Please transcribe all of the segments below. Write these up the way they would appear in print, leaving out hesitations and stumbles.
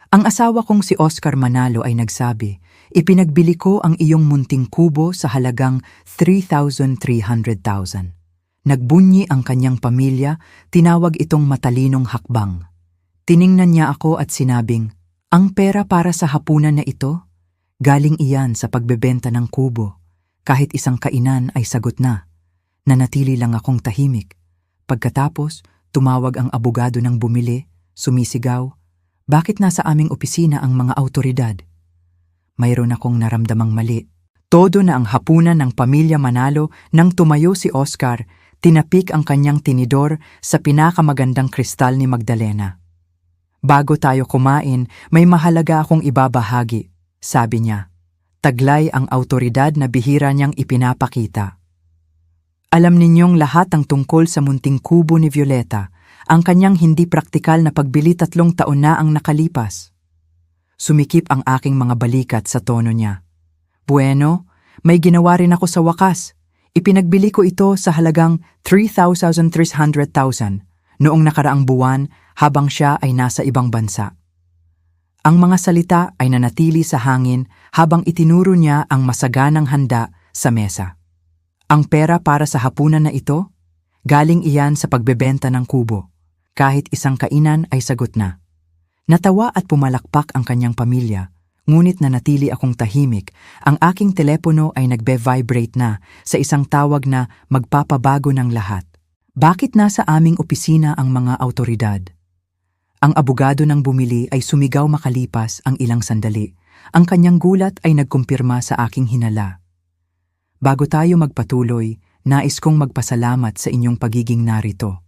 Ang asawa kong si Oscar Manalo ay nagsabi, ipinagbili ko ang iyong munting kubo sa halagang 3,300,000. Nagbunyi ang kanyang pamilya, tinawag itong matalinong hakbang. Tiningnan niya ako at sinabing, ang pera para sa hapunan na ito? Galing iyan sa pagbebenta ng kubo. Kahit isang kainan ay sagot na. Nanatili lang akong tahimik. Pagkatapos, tumawag ang abogado ng bumili, sumisigaw, bakit nasa aming opisina ang mga awtoridad? Mayroon akong naramdamang mali. Todo na ang hapunan ng pamilya Manalo nang tumayo si Oscar, tinapik ang kanyang tinidor sa pinakamagandang kristal ni Magdalena. Bago tayo kumain, may mahalaga akong ibabahagi, sabi niya. Taglay ang awtoridad na bihira niyang ipinapakita. Alam ninyong lahat ang tungkol sa munting kubo ni Violeta, ang kanyang hindi praktikal na pagbili 3 taon na ang nakalipas. Sumikip ang aking mga balikat sa tono niya. Bueno, may ginawa rin ako sa wakas. Ipinagbili ko ito sa halagang 3,300,000 noong nakaraang buwan habang siya ay nasa ibang bansa. Ang mga salita ay nanatili sa hangin habang itinuro niya ang masaganang handa sa mesa. Ang pera para sa hapunan na ito, galing iyan sa pagbebenta ng kubo. Kahit isang kainan ay sagot na. Natawa at pumalakpak ang kanyang pamilya, ngunit nanatili akong tahimik. Ang aking telepono ay nagbe-vibrate na sa isang tawag na magpapabago ng lahat. Bakit nasa aming opisina ang mga awtoridad? Ang abogado ng bumili ay sumigaw makalipas ang ilang sandali. Ang kanyang gulat ay nagkumpirma sa aking hinala. Bago tayo magpatuloy, nais kong magpasalamat sa inyong pagiging narito.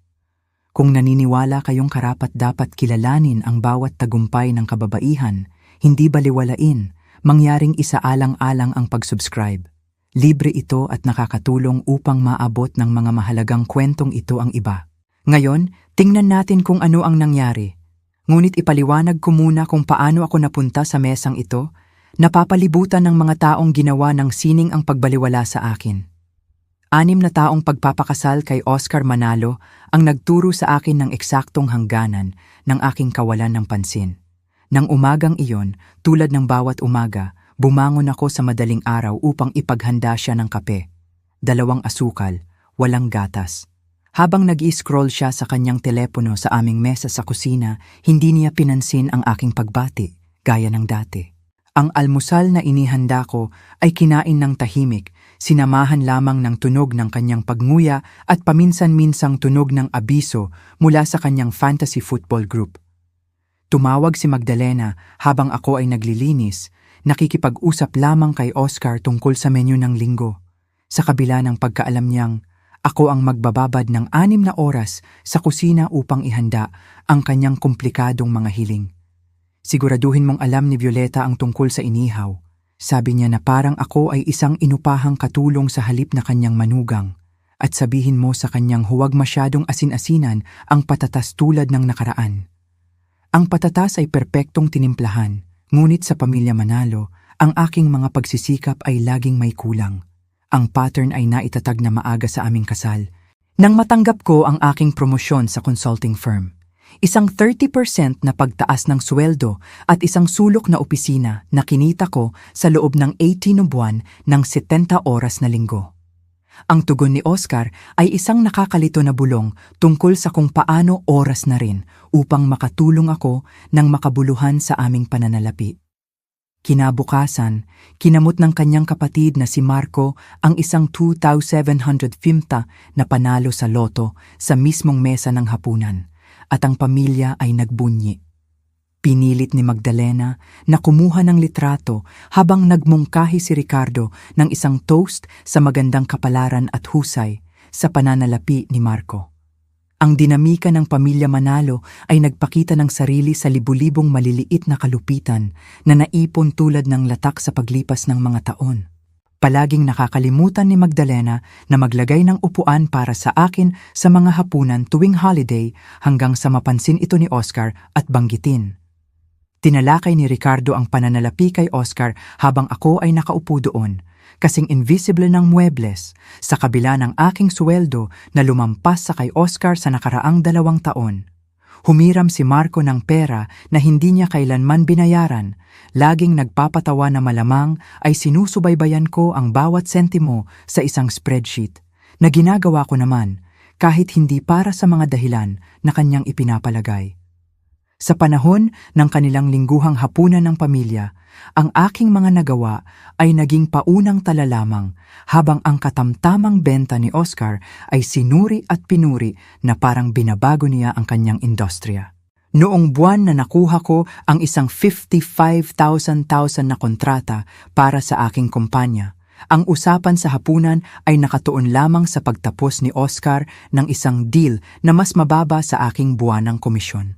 Kung naniniwala kayong karapat-dapat kilalanin ang bawat tagumpay ng kababaihan, hindi baliwalain, mangyaring isaalang-alang ang pag-subscribe. Libre ito at nakakatulong upang maabot ng mga mahalagang kwentong ito ang iba. Ngayon, tingnan natin kung ano ang nangyari. Ngunit ipaliwanag ko muna kung paano ako napunta sa mesang ito. Napapalibutan ng mga taong ginawa ng sining ang pagbaliwala sa akin. 6 na taong pagpapakasal kay Oscar Manalo ang nagturo sa akin ng eksaktong hangganan ng aking kawalan ng pansin. Nang umagang iyon, tulad ng bawat umaga, bumangon ako sa madaling araw upang ipaghanda siya ng kape. 2 asukal, walang gatas. Habang nag-i-scroll siya sa kanyang telepono sa aming mesa sa kusina, hindi niya pinansin ang aking pagbati, gaya ng dati. Ang almusal na inihanda ko ay kinain ng tahimik, sinamahan lamang ng tunog ng kanyang pagnguya at paminsan-minsang tunog ng abiso mula sa kanyang fantasy football group. Tumawag si Magdalena habang ako ay naglilinis, nakikipag-usap lamang kay Oscar tungkol sa menu ng linggo. Sa kabila ng pagkaalam niyang, ako ang magbababad ng 6 na oras sa kusina upang ihanda ang kanyang komplikadong mga hiling. Siguraduhin mong alam ni Violeta ang tungkol sa inihaw. Sabi niya na parang ako ay isang inupahang katulong sa halip na kanyang manugang. At sabihin mo sa kanyang huwag masyadong asin-asinan ang patatas tulad ng nakaraan. Ang patatas ay perpektong tinimplahan, ngunit sa pamilya Manalo, ang aking mga pagsisikap ay laging may kulang. Ang pattern ay naitatag na maaga sa aming kasal. Nang matanggap ko ang aking promosyon sa consulting firm. Isang 30% na pagtaas ng sweldo at isang sulok na opisina na kinita ko sa loob ng 18 na buwan ng 70 oras na linggo. Ang tugon ni Oscar ay isang nakakalito na bulong tungkol sa kung paano oras na rin upang makatulong ako ng makabuluhan sa aming pananalapi. Kinabukasan, kinamot ng kanyang kapatid na si Marco ang isang 2,750 na panalo sa loto sa mismong mesa ng hapunan. At ang pamilya ay nagbunyi. Pinilit ni Magdalena na kumuha ng litrato habang nagmungkahi si Ricardo ng isang toast sa magandang kapalaran at husay sa pananalapi ni Marco. Ang dinamika ng pamilya Manalo ay nagpakita ng sarili sa libu-libong maliliit na kalupitan na naipon tulad ng latak sa paglipas ng mga taon. Palaging nakakalimutan ni Magdalena na maglagay ng upuan para sa akin sa mga hapunan tuwing holiday hanggang sa mapansin ito ni Oscar at banggitin. Tinalakay ni Ricardo ang pananalapi kay Oscar habang ako ay nakaupo doon, kasing invisible ng muebles, sa kabila ng aking sweldo na lumampas sa kay Oscar sa nakaraang 2 taon. Humiram si Marco ng pera na hindi niya kailanman binayaran. Laging nagpapatawa na malamang ay sinusubaybayan ko ang bawat sentimo sa isang spreadsheet na ginagawa ko naman kahit hindi para sa mga dahilan na kanyang ipinapalagay. Sa panahon ng kanilang lingguhang hapunan ng pamilya, ang aking mga nagawa ay naging paunang tala lamang habang ang katamtamang benta ni Oscar ay sinuri at pinuri na parang binabago niya ang kanyang industriya. Noong buwan na nakuha ko ang isang 55,000 na kontrata para sa aking kumpanya, ang usapan sa hapunan ay nakatuon lamang sa pagtapos ni Oscar ng isang deal na mas mababa sa aking buwanang komisyon.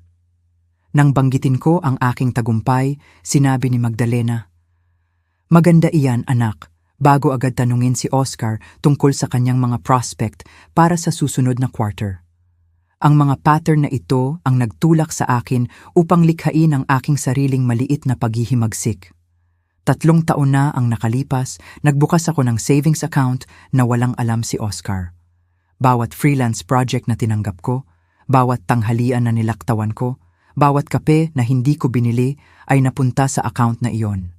Nang banggitin ko ang aking tagumpay, sinabi ni Magdalena, "Maganda iyan, anak," bago agad tanungin si Oscar tungkol sa kanyang mga prospect para sa susunod na quarter. Ang mga pattern na ito ang nagtulak sa akin upang likhain ang aking sariling maliit na paghihimagsik. 3 taon na ang nakalipas, nagbukas ako ng savings account na walang alam si Oscar. Bawat freelance project na tinanggap ko, bawat tanghalian na nilaktawan ko, bawat kape na hindi ko binili ay napunta sa account na iyon.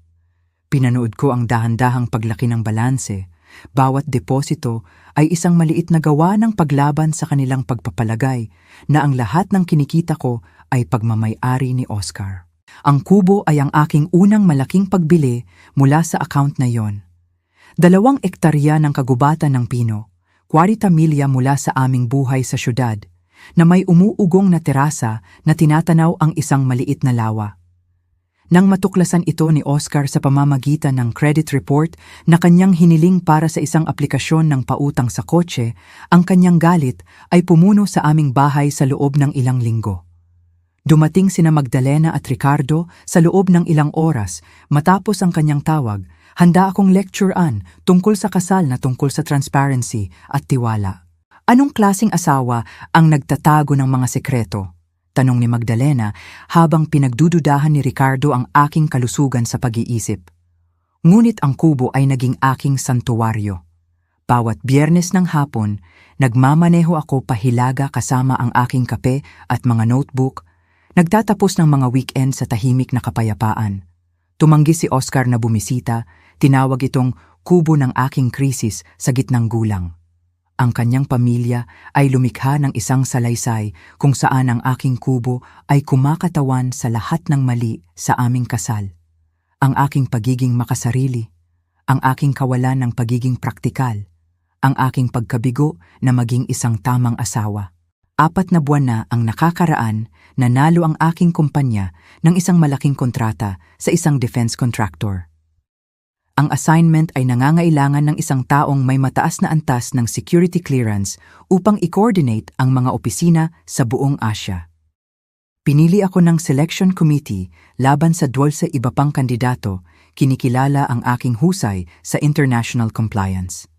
Pinanood ko ang dahan-dahang paglaki ng balanse. Bawat deposito ay isang maliit na gawa ng paglaban sa kanilang pagpapalagay na ang lahat ng kinikita ko ay pagmamay-ari ni Oscar. Ang kubo ay ang aking unang malaking pagbili mula sa account na iyon. 2 ektarya ng kagubatan ng pino, 40 milya mula sa aming buhay sa syudad, na may umuugong na terasa na tinatanaw ang isang maliit na lawa. Nang matuklasan ito ni Oscar sa pamamagitan ng credit report na kanyang hiniling para sa isang aplikasyon ng pautang sa kotse, ang kanyang galit ay pumuno sa aming bahay sa loob ng ilang linggo. Dumating sina Magdalena at Ricardo sa loob ng ilang oras matapos ang kanyang tawag. Handa akong lecturean tungkol sa kasal na tungkol sa transparency at tiwala. "Anong klasing asawa ang nagtatago ng mga sekreto?" tanong ni Magdalena habang pinagdududahan ni Ricardo ang aking kalusugan sa pag-iisip. Ngunit ang kubo ay naging aking santuwaryo. Bawat Biyernes ng hapon, nagmamaneho ako pahilaga kasama ang aking kape at mga notebook, nagtatapos ng mga weekend sa tahimik na kapayapaan. Tumanggi si Oscar na bumisita, tinawag itong kubo ng aking krisis sa gitnang gulang. Ang kanyang pamilya ay lumikha ng isang salaysay kung saan ang aking kubo ay kumakatawan sa lahat ng mali sa aming kasal. Ang aking pagiging makasarili, ang aking kawalan ng pagiging praktikal, ang aking pagkabigo na maging isang tamang asawa. 4 na buwan na ang nakakaraan, nanalo ang aking kumpanya ng isang malaking kontrata sa isang defense contractor. Ang assignment ay nangangailangan ng isang taong may mataas na antas ng security clearance upang i-coordinate ang mga opisina sa buong Asia. Pinili ako ng selection committee laban sa 12 iba pang kandidato, kinikilala ang aking husay sa international compliance.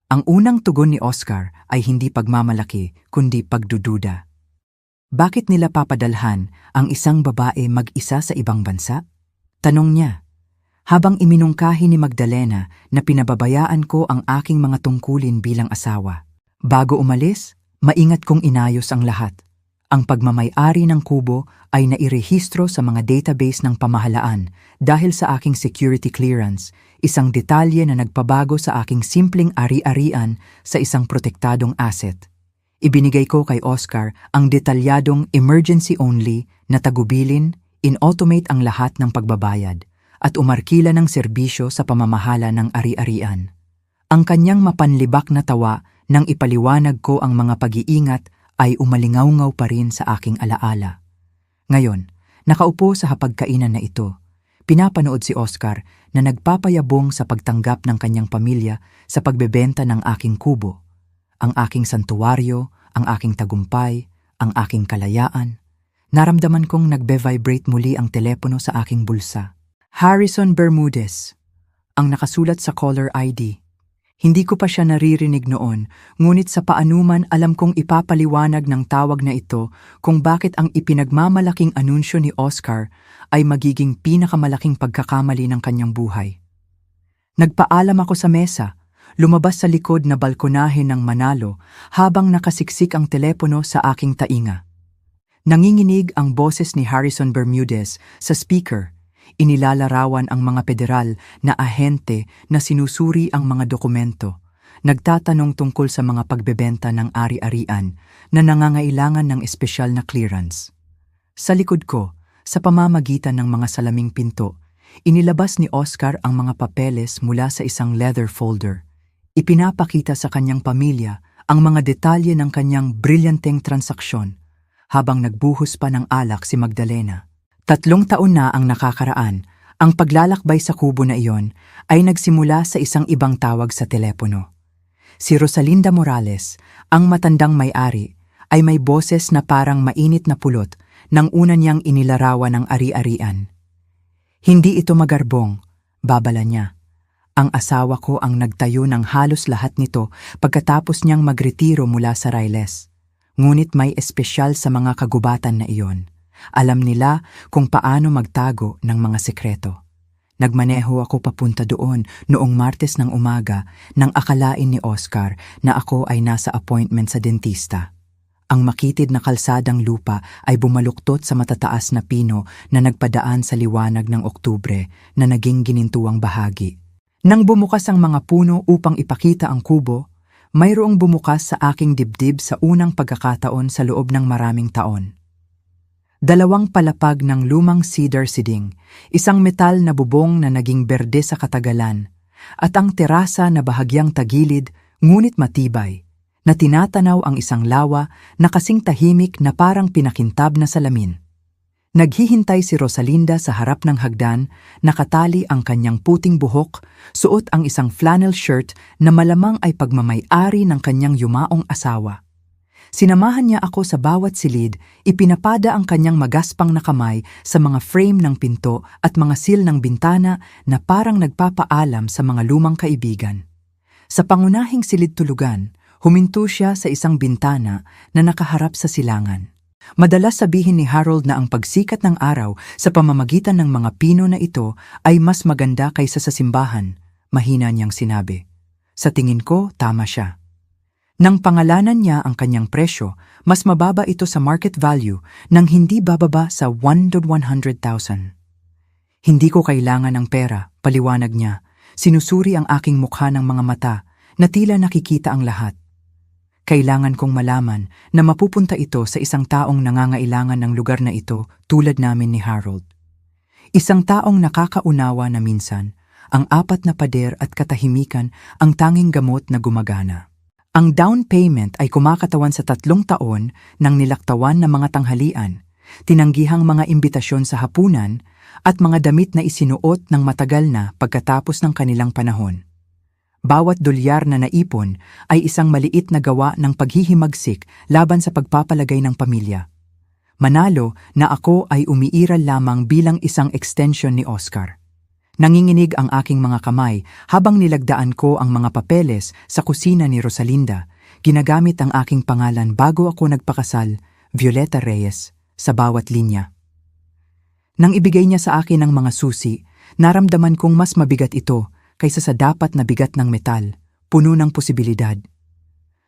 Ang unang tugon ni Oscar ay hindi pagmamalaki kundi pagdududa. Bakit nila papadalhan ang isang babae mag-isa sa ibang bansa? Tanong niya. Habang iminungkahi ni Magdalena na pinababayaan ko ang aking mga tungkulin bilang asawa. Bago umalis, maingat kong inayos ang lahat. Ang pagmamay-ari ng kubo ay nairehistro sa mga database ng pamahalaan dahil sa aking security clearance, isang detalye na nagpabago sa aking simpleng ari-arian sa isang protektadong asset. Ibinigay ko kay Oscar ang detalyadong emergency only na tagubilin, in-automate ang lahat ng pagbabayad, at umarkila ng serbisyo sa pamamahala ng ari-arian. Ang kanyang mapanlibak na tawa nang ipaliwanag ko ang mga pag-iingat ay umalingaw-ngaw pa rin sa aking alaala. Ngayon, nakaupo sa hapagkainan na ito, pinapanood si Oscar na nagpapayabong sa pagtanggap ng kanyang pamilya sa pagbebenta ng aking kubo, ang aking santuwaryo, ang aking tagumpay, ang aking kalayaan. Naramdaman kong nagbe-vibrate muli ang telepono sa aking bulsa. Harrison Bermudez, ang nakasulat sa caller ID. Hindi ko pa siya naririnig noon, ngunit sa paanuman alam kong ipapaliwanag ng tawag na ito kung bakit ang ipinagmamalaking anunsyo ni Oscar ay magiging pinakamalaking pagkakamali ng kanyang buhay. Nagpaalam ako sa mesa, lumabas sa likod na balkonahe ng Manalo habang nakasiksik ang telepono sa aking tainga. Nanginginig ang boses ni Harrison Bermudez sa speaker. Inilalarawan ang mga federal na ahente na sinusuri ang mga dokumento. Nagtatanong tungkol sa mga pagbebenta ng ari-arian na nangangailangan ng espesyal na clearance. Sa likod ko, sa pamamagitan ng mga salaming pinto, inilabas ni Oscar ang mga papeles mula sa isang leather folder. Ipinapakita sa kanyang pamilya ang mga detalye ng kanyang brilyanteng transaksyon habang nagbuhos pa ng alak si Magdalena. 3 taon na ang nakakaraan. Ang paglalakbay sa kubo na iyon ay nagsimula sa isang ibang tawag sa telepono. Si Rosalinda Morales, ang matandang may-ari, ay may boses na parang mainit na pulot nang una niyang inilarawan ng ari-arian. Hindi ito magarbong, babala niya. Ang asawa ko ang nagtayo ng halos lahat nito pagkatapos niyang magretiro mula sa Riles. Ngunit may espesyal sa mga kagubatan na iyon. Alam nila kung paano magtago ng mga sekreto. Nagmaneho ako papunta doon noong Martes ng umaga nang akalain ni Oscar na ako ay nasa appointment sa dentista. Ang makitid na kalsadang lupa ay bumaluktot sa matataas na pino na nagpadaan sa liwanag ng Oktubre na naging ginintuang bahagi. Nang bumukas ang mga puno upang ipakita ang kubo, mayroong bumukas sa aking dibdib sa unang pagkakataon sa loob ng maraming taon. 2 palapag ng lumang cedar siding, isang metal na bubong na naging berde sa katagalan, at ang terasa na bahagyang tagilid ngunit matibay, na tinatanaw ang isang lawa na kasing tahimik na parang pinakintab na salamin. Naghihintay si Rosalinda sa harap ng hagdan, nakatali ang kanyang puting buhok, suot ang isang flannel shirt na malamang ay pagmamay-ari ng kanyang yumaong asawa. Sinamahan niya ako sa bawat silid, ipinapada ang kanyang magaspang na kamay sa mga frame ng pinto at mga seal ng bintana na parang nagpapaalam sa mga lumang kaibigan. Sa pangunahing silid tulugan, huminto siya sa isang bintana na nakaharap sa silangan. Madalas sabihin ni Harold na ang pagsikat ng araw sa pamamagitan ng mga pino na ito ay mas maganda kaysa sa simbahan, mahina niyang sinabi. Sa tingin ko, tama siya. Nang pangalanan niya ang kanyang presyo, mas mababa ito sa market value nang hindi bababa sa 100,000. Hindi ko kailangan ng pera, paliwanag niya. Sinusuri ang aking mukha ng mga mata na tila nakikita ang lahat. Kailangan kong malaman na mapupunta ito sa isang taong nangangailangan ng lugar na ito tulad namin ni Harold. Isang taong nakakaunawa na minsan, ang 4 na pader at katahimikan ang tanging gamot na gumagana. Ang down payment ay kumakatawan sa 3 taon ng nilaktawan na mga tanghalian, tinanggihang mga imbitasyon sa hapunan at mga damit na isinuot ng matagal na pagkatapos ng kanilang panahon. Bawat dolyar na naipon ay isang maliit na gawa ng paghihimagsik laban sa pagpapalagay ng pamilya. Manalo na ako ay umiiral lamang bilang isang extension ni Oscar. Nanginginig ang aking mga kamay habang nilagdaan ko ang mga papeles sa kusina ni Rosalinda, ginagamit ang aking pangalan bago ako nagpakasal, Violeta Reyes, sa bawat linya. Nang ibigay niya sa akin ang mga susi, naramdaman kong mas mabigat ito kaysa sa dapat na bigat ng metal, puno ng posibilidad.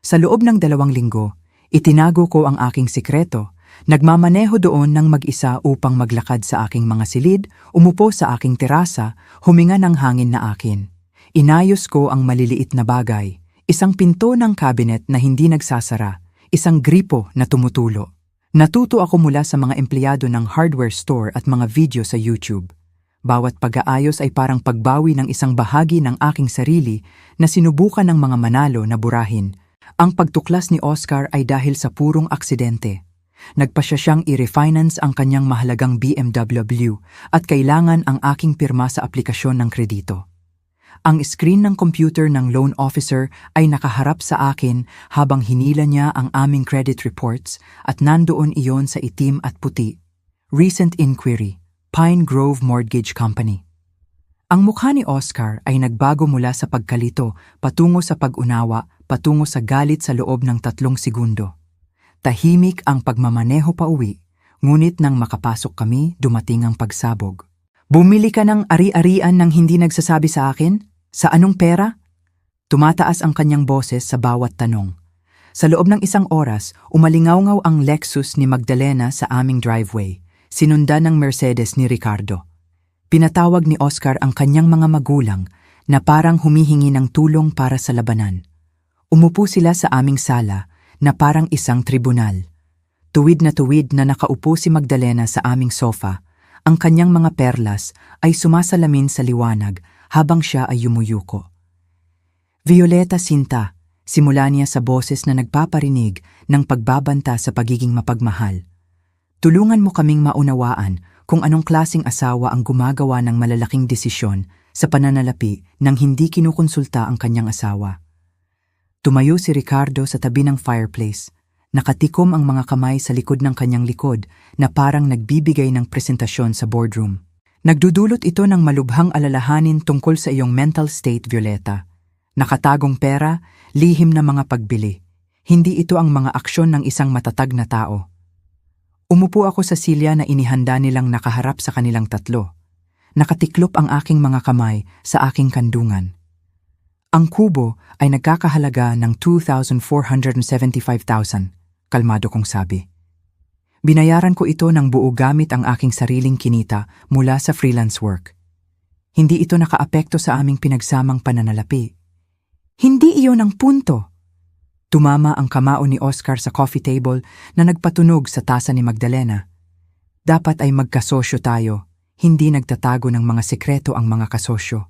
Sa loob ng 2 linggo, itinago ko ang aking sikreto, nagmamaneho doon ng mag-isa upang maglakad sa aking mga silid, umupo sa aking terasa, huminga ng hangin na akin. Inayos ko ang maliliit na bagay, isang pinto ng cabinet na hindi nagsasara, isang gripo na tumutulo. Natuto ako mula sa mga empleyado ng hardware store at mga video sa YouTube. Bawat pag-aayos ay parang pagbawi ng isang bahagi ng aking sarili na sinubukan ng mga manalo na burahin. Ang pagtuklas ni Oscar ay dahil sa purong aksidente. Nagpasya siyang i-refinance ang kanyang mahalagang BMW at kailangan ang aking pirma sa aplikasyon ng kredito. Ang screen ng computer ng loan officer ay nakaharap sa akin habang hinila niya ang aming credit reports at nandoon iyon sa itim at puti. Recent inquiry. Pine Grove Mortgage Company. Ang mukha ni Oscar ay nagbago mula sa pagkalito patungo sa pag-unawa, patungo sa galit sa loob ng 3 segundo. Tahimik ang pagmamaneho pa uwi, ngunit nang makapasok kami, dumating ang pagsabog. Bumili ka ng ari-arian nang hindi nagsasabi sa akin? Sa anong pera? Tumataas ang kanyang boses sa bawat tanong. Sa loob ng 1 oras, umalingaw-ngaw ang Lexus ni Magdalena sa aming driveway, sinundan ng Mercedes ni Ricardo. Pinatawag ni Oscar ang kanyang mga magulang na parang humihingi ng tulong para sa labanan. Umupo sila sa aming sala na parang isang tribunal. Tuwid na nakaupo si Magdalena sa aming sofa, ang kanyang mga perlas ay sumasalamin sa liwanag habang siya ay yumuyuko. Violeta Sinta, simula niya sa boses na nagpaparinig ng pagbabanta sa pagiging mapagmahal. Tulungan mo kaming maunawaan kung anong klasing asawa ang gumagawa ng malalaking desisyon sa pananalapi nang hindi kinukonsulta ang kanyang asawa. Tumayo si Ricardo sa tabi ng fireplace. Nakatikom ang mga kamay sa likod ng kanyang likod na parang nagbibigay ng presentasyon sa boardroom. Nagdudulot ito ng malubhang alalahanin tungkol sa iyong mental state, Violeta. Nakatagong pera, lihim na mga pagbili. Hindi ito ang mga aksyon ng isang matatag na tao. Umupo ako sa silya na inihanda nilang nakaharap sa kanilang tatlo. Nakatiklop ang aking mga kamay sa aking kandungan. Ang kubo ay nagkakahalaga ng 2,475,000, kalmado kong sabi. Binayaran ko ito ng buo gamit ang aking sariling kinita mula sa freelance work. Hindi ito nakaapekto sa aming pinagsamang pananalapi. Hindi iyon ang punto. Tumama ang kamao ni Oscar sa coffee table na nagpatunog sa tasa ni Magdalena. Dapat ay magkasosyo tayo, hindi nagtatago ng mga sekreto ang mga kasosyo.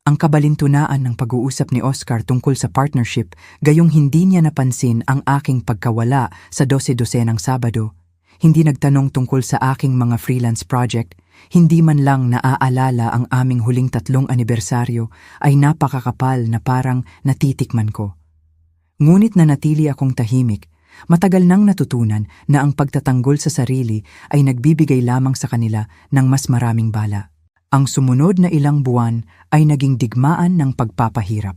Ang kabalintunaan ng pag-uusap ni Oscar tungkol sa partnership, gayong hindi niya napansin ang aking pagkawala sa 12-12 ng Sabado. Hindi nagtanong tungkol sa aking mga freelance project, hindi man lang naaalala ang aming huling 3 anibersaryo ay napakakapal na parang natitikman ko. Ngunit nanatili akong tahimik. Matagal nang natutunan na ang pagtatanggol sa sarili ay nagbibigay lamang sa kanila ng mas maraming bala. Ang sumunod na ilang buwan ay naging digmaan ng pagpapahirap.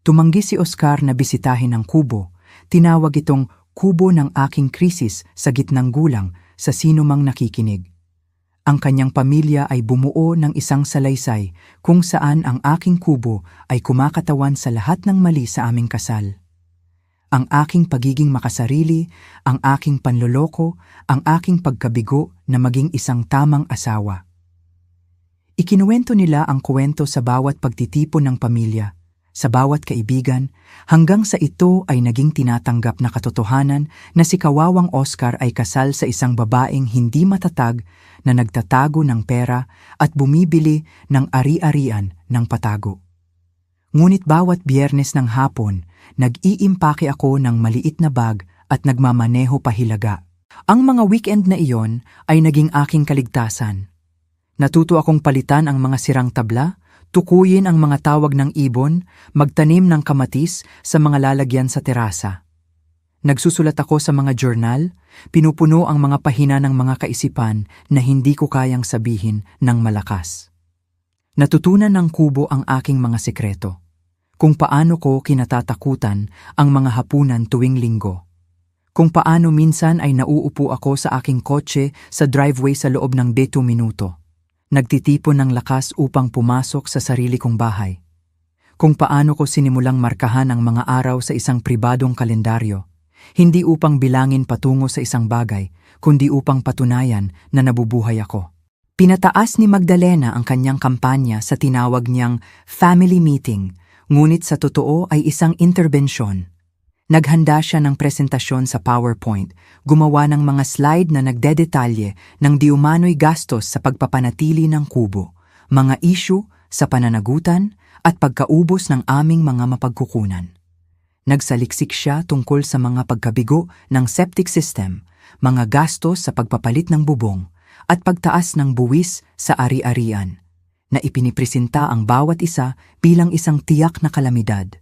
Tumanggi si Oscar na bisitahin ang kubo. Tinawag itong kubo ng aking krisis sa gitnang gulang sa sino mang nakikinig. Ang kanyang pamilya ay bumuo ng isang salaysay kung saan ang aking kubo ay kumakatawan sa lahat ng mali sa aming kasal. Ang aking pagiging makasarili, ang aking panloloko, ang aking pagkabigo na maging isang tamang asawa. Ikinuwento nila ang kwento sa bawat pagtitipon ng pamilya, sa bawat kaibigan, hanggang sa ito ay naging tinatanggap na katotohanan na si Kawawang Oscar ay kasal sa isang babaeng hindi matatag na nagtatago ng pera at bumibili ng ari-arian ng patago. Ngunit bawat Biyernes ng hapon, nag-iimpake ako ng maliit na bag at nagmamaneho pahilaga. Ang mga weekend na iyon ay naging aking kaligtasan. Natuto akong palitan ang mga sirang tabla, tukuyin ang mga tawag ng ibon, magtanim ng kamatis sa mga lalagyan sa terasa. Nagsusulat ako sa mga journal, pinupuno ang mga pahina ng mga kaisipan na hindi ko kayang sabihin ng malakas. Natutunan ng kubo ang aking mga sekreto, kung paano ko kinatatakutan ang mga hapunan tuwing linggo. Kung paano minsan ay nauupo ako sa aking kotse sa driveway sa loob ng 2 minuto. Nagtitipon ng lakas upang pumasok sa sarili kong bahay. Kung paano ko sinimulang markahan ang mga araw sa isang pribadong kalendaryo, hindi upang bilangin patungo sa isang bagay, kundi upang patunayan na nabubuhay ako. Pinataas ni Magdalena ang kanyang kampanya sa tinawag niyang family meeting, ngunit sa totoo ay isang interbensyon. Naghanda siya ng presentasyon sa PowerPoint, gumawa ng mga slide na nagdedetalye ng diumano'y gastos sa pagpapanatili ng kubo, mga issue sa pananagutan at pagkaubos ng aming mga mapagkukunan. Nagsaliksik siya tungkol sa mga pagkabigo ng septic system, mga gastos sa pagpapalit ng bubong, at pagtaas ng buwis sa ari-arian, na ipinipresenta ang bawat isa bilang isang tiyak na kalamidad.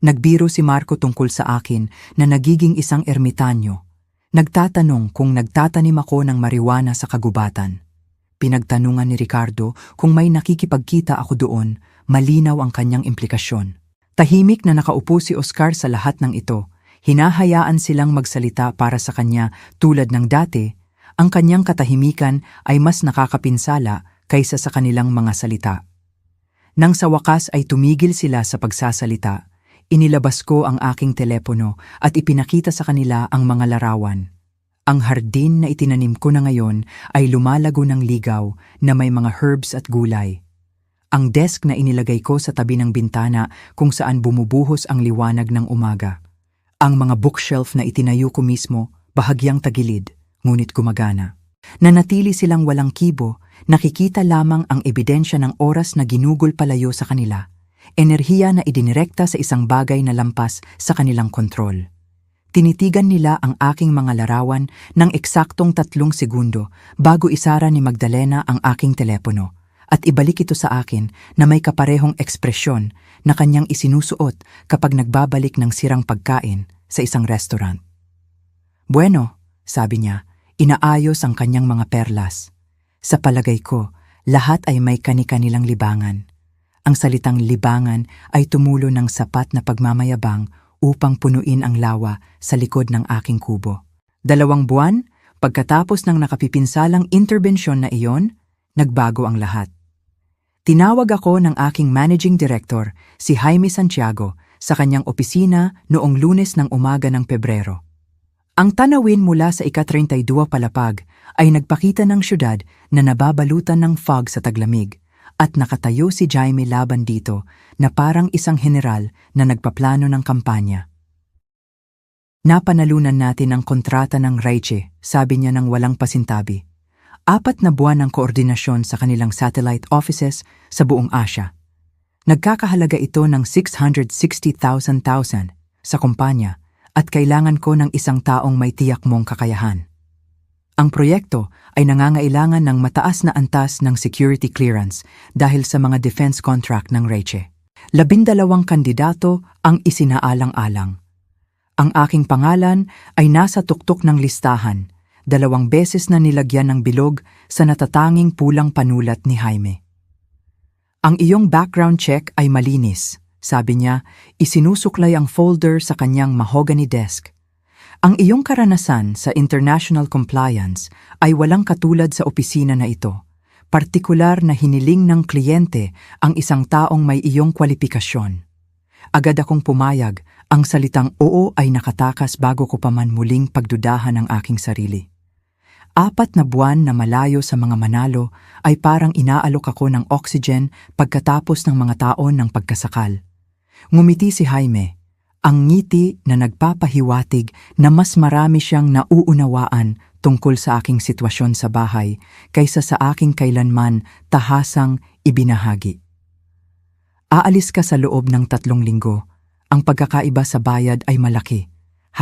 Nagbiro si Marco tungkol sa akin na nagiging isang ermitanyo. Nagtatanong kung nagtatanim ako ng marijuana sa kagubatan. Pinagtanungan ni Ricardo kung may nakikipagkita ako doon, malinaw ang kanyang implikasyon. Tahimik na nakaupo si Oscar sa lahat ng ito. Hinahayaan silang magsalita para sa kanya tulad ng dati. Ang kanyang katahimikan ay mas nakakapinsala kaysa sa kanilang mga salita. Nang sa wakas ay tumigil sila sa pagsasalita, Inilabas ko ang aking telepono at ipinakita sa kanila ang mga larawan. Ang hardin na itinanim ko na ngayon ay lumalago ng ligaw na may mga herbs at gulay. Ang desk na inilagay ko sa tabi ng bintana kung saan bumubuhos ang liwanag ng umaga. Ang mga bookshelf na itinayo ko mismo, bahagyang tagilid, ngunit gumagana. Nanatili silang walang kibo, nakikita lamang ang ebidensya ng oras na ginugol palayo sa kanila. Enerhiya na idinirekta sa isang bagay na lampas sa kanilang kontrol. Tinitigan nila ang aking mga larawan ng eksaktong 3 segundo bago isara ni Magdalena ang aking telepono at ibalik ito sa akin na may kaparehong ekspresyon na kanyang isinusuot kapag nagbabalik ng sirang pagkain sa isang restaurant. Bueno, sabi niya, inaayos ang kanyang mga perlas. Sa palagay ko, lahat ay may kani-kanilang libangan. Ang salitang libangan ay tumulo ng sapat na pagmamayabang upang punuin ang lawa sa likod ng aking kubo. 2 buwan, pagkatapos ng nakapipinsalang interbensyon na iyon, nagbago ang lahat. Tinawag ako ng aking managing director, si Jaime Santiago, sa kanyang opisina noong Lunes ng umaga ng Pebrero. Ang tanawin mula sa ika-32 palapag ay nagpakita ng syudad na nababalutan ng fog sa taglamig. At nakatayo si Jaime laban dito na parang isang general na nagpaplano ng kampanya. Napanalunan natin ang kontrata ng Raiche, sabi niya ng walang pasintabi. 4 na buwan ng koordinasyon sa kanilang satellite offices sa buong Asia. Nagkakahalaga ito ng 660,000 sa kumpanya at kailangan ko ng isang taong may tiyak mong kakayahan. Ang proyekto ay nangangailangan ng mataas na antas ng security clearance dahil sa mga defense contract ng Raiche. 12 kandidato ang isinaalang-alang. Ang aking pangalan ay nasa tuktok ng listahan, 2 beses na nilagyan ng bilog sa natatanging pulang panulat ni Jaime. Ang iyong background check ay malinis, sabi niya, isinusuklay ang folder sa kanyang mahogany desk. Ang iyong karanasan sa international compliance ay walang katulad sa opisina na ito. Partikular na hiniling ng kliyente ang isang taong may iyong kwalipikasyon. Agad akong pumayag, ang salitang oo ay nakatakas bago ko pa man muling pagdudahan ang aking sarili. 4 na buwan na malayo sa mga manalo ay parang inaalok ako ng oxygen pagkatapos ng mga taon ng pagkasakal. Ngumiti si Jaime. Ang ngiti na nagpapahiwatig na mas marami siyang nauunawaan tungkol sa aking sitwasyon sa bahay kaysa sa aking kailanman tahasang ibinahagi. Aalis ka sa loob ng 3 linggo. Ang pagkakaiba sa bayad ay malaki.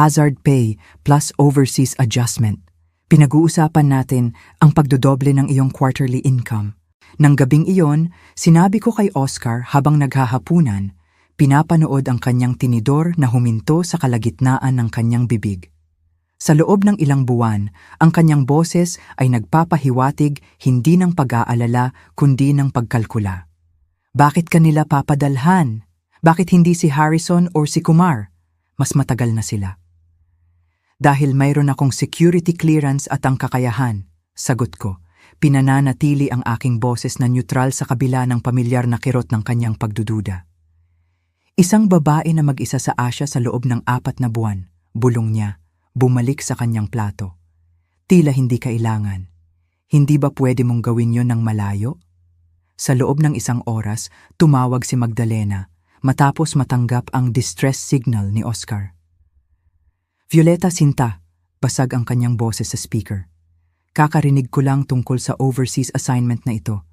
Hazard pay plus overseas adjustment. Pinag-uusapan natin ang pagdodoble ng iyong quarterly income. Nang gabing iyon, sinabi ko kay Oscar habang naghahapunan, pinapanood ang kanyang tinidor na huminto sa kalagitnaan ng kanyang bibig. Sa loob ng ilang buwan, ang kanyang boses ay nagpapahiwatig hindi ng pag-aalala kundi ng pagkalkula. Bakit kanila papadalhan? Bakit hindi si Harrison or si Kumar? Mas matagal na sila. Dahil mayroon akong security clearance at ang kakayahan, sagot ko, pinananatili ang aking boses na neutral sa kabila ng pamilyar na kirot ng kanyang pagdududa. Isang babae na mag-isa sa Asia sa loob ng 4 na buwan, bulong niya, bumalik sa kanyang plato. Tila hindi kailangan. Hindi ba pwede mong gawin yon ng malayo? Sa loob ng 1 oras, tumawag si Magdalena matapos matanggap ang distress signal ni Oscar. Violeta Sinta, basag ang kanyang boses sa speaker. Kakarinig ko lang tungkol sa overseas assignment na ito.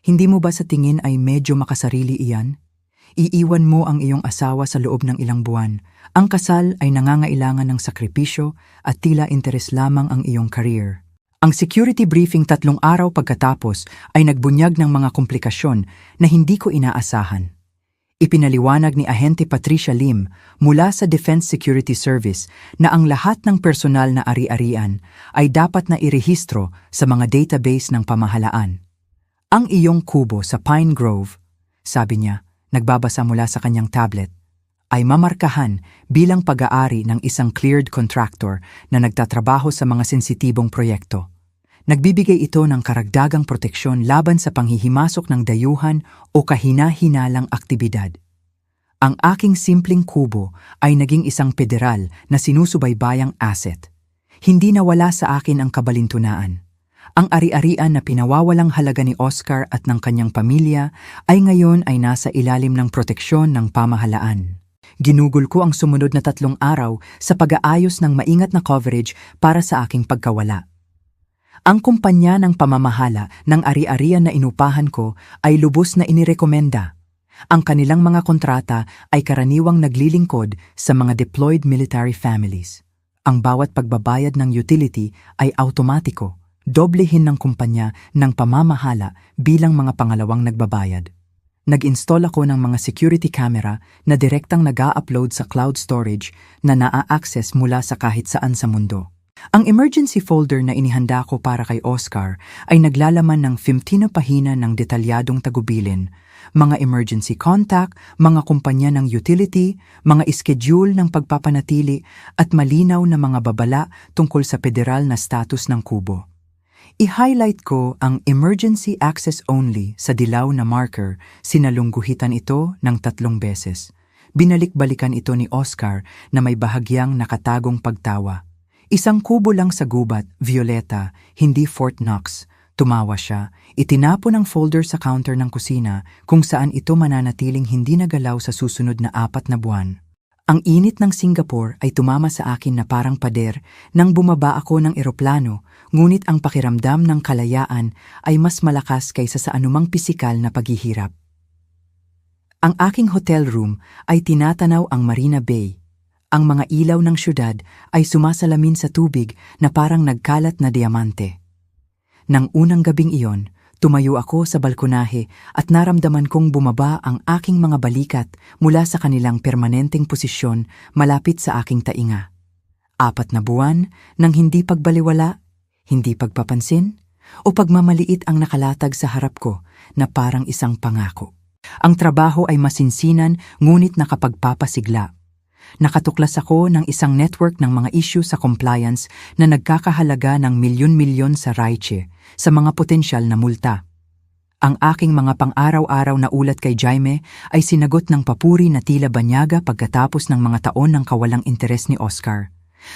Hindi mo ba sa tingin ay medyo makasarili iyan? Iiwan mo ang iyong asawa sa loob ng ilang buwan. Ang kasal ay nangangailangan ng sakripisyo at tila interes lamang ang iyong career. Ang security briefing 3 araw pagkatapos ay nagbunyag ng mga komplikasyon na hindi ko inaasahan. Ipinaliwanag ni Ahente Patricia Lim mula sa Defense Security Service na ang lahat ng personal na ari-arian ay dapat na irehistro sa mga database ng pamahalaan. Ang iyong kubo sa Pine Grove, sabi niya, nagbabasa mula sa kanyang tablet, ay mamarkahan bilang pag-aari ng isang cleared contractor na nagtatrabaho sa mga sensitibong proyekto. Nagbibigay ito ng karagdagang proteksyon laban sa panghihimasok ng dayuhan o kahina-hinalang aktibidad. Ang aking simpleng kubo ay naging isang federal na sinusubaybayang asset. Hindi nawala sa akin ang kabalintunaan. Ang ari-arian na pinawawalang halaga ni Oscar at ng kanyang pamilya ay ngayon ay nasa ilalim ng proteksyon ng pamahalaan. Ginugol ko ang sumunod na 3 araw sa pag-aayos ng maingat na coverage para sa aking pagkawala. Ang kumpanya ng pamamahala ng ari-arian na inupahan ko ay lubos na inirekomenda. Ang kanilang mga kontrata ay karaniwang naglilingkod sa mga deployed military families. Ang bawat pagbabayad ng utility ay automatiko, doblehin ng kumpanya ng pamamahala bilang mga pangalawang nagbabayad. Nag-install ako ng mga security camera na direktang nag-a-upload sa cloud storage na naa-access mula sa kahit saan sa mundo. Ang emergency folder na inihanda ko para kay Oscar ay naglalaman ng 15 na pahina ng detalyadong tagubilin, mga emergency contact, mga kumpanya ng utility, mga schedule ng pagpapanatili at malinaw na mga babala tungkol sa federal na status ng kubo. I-highlight ko ang emergency access only sa dilaw na marker, sinalungguhitan ito ng 3 beses. Binalik-balikan ito ni Oscar na may bahagyang nakatagong pagtawa. Isang kubo lang sa gubat, Violeta, hindi Fort Knox. Tumawa siya, itinapon ang folder sa counter ng kusina kung saan ito mananatiling hindi nagalaw sa susunod na 4 na buwan. Ang init ng Singapore ay tumama sa akin na parang pader nang bumaba ako ng eroplano, ngunit ang pakiramdam ng kalayaan ay mas malakas kaysa sa anumang pisikal na paghihirap. Ang aking hotel room ay tinatanaw ang Marina Bay. Ang mga ilaw ng syudad ay sumasalamin sa tubig na parang nagkalat na diamante. Nang unang gabing iyon, tumayo ako sa balkonahe at naramdaman kong bumaba ang aking mga balikat mula sa kanilang permanenteng posisyon malapit sa aking tainga. 4 na buwan nang hindi pagbaliwala, hindi pagpapansin, o pagmamaliit ang nakalatag sa harap ko na parang isang pangako. Ang trabaho ay masinsinan ngunit nakapagpapasigla. Nakatuklas ako ng isang network ng mga issue sa compliance na nagkakahalaga ng milyon-milyon sa Raiche sa mga potensyal na multa. Ang aking mga pang-araw-araw na ulat kay Jaime ay sinagot ng papuri na tila banyaga pagkatapos ng mga taon ng kawalang interes ni Oscar.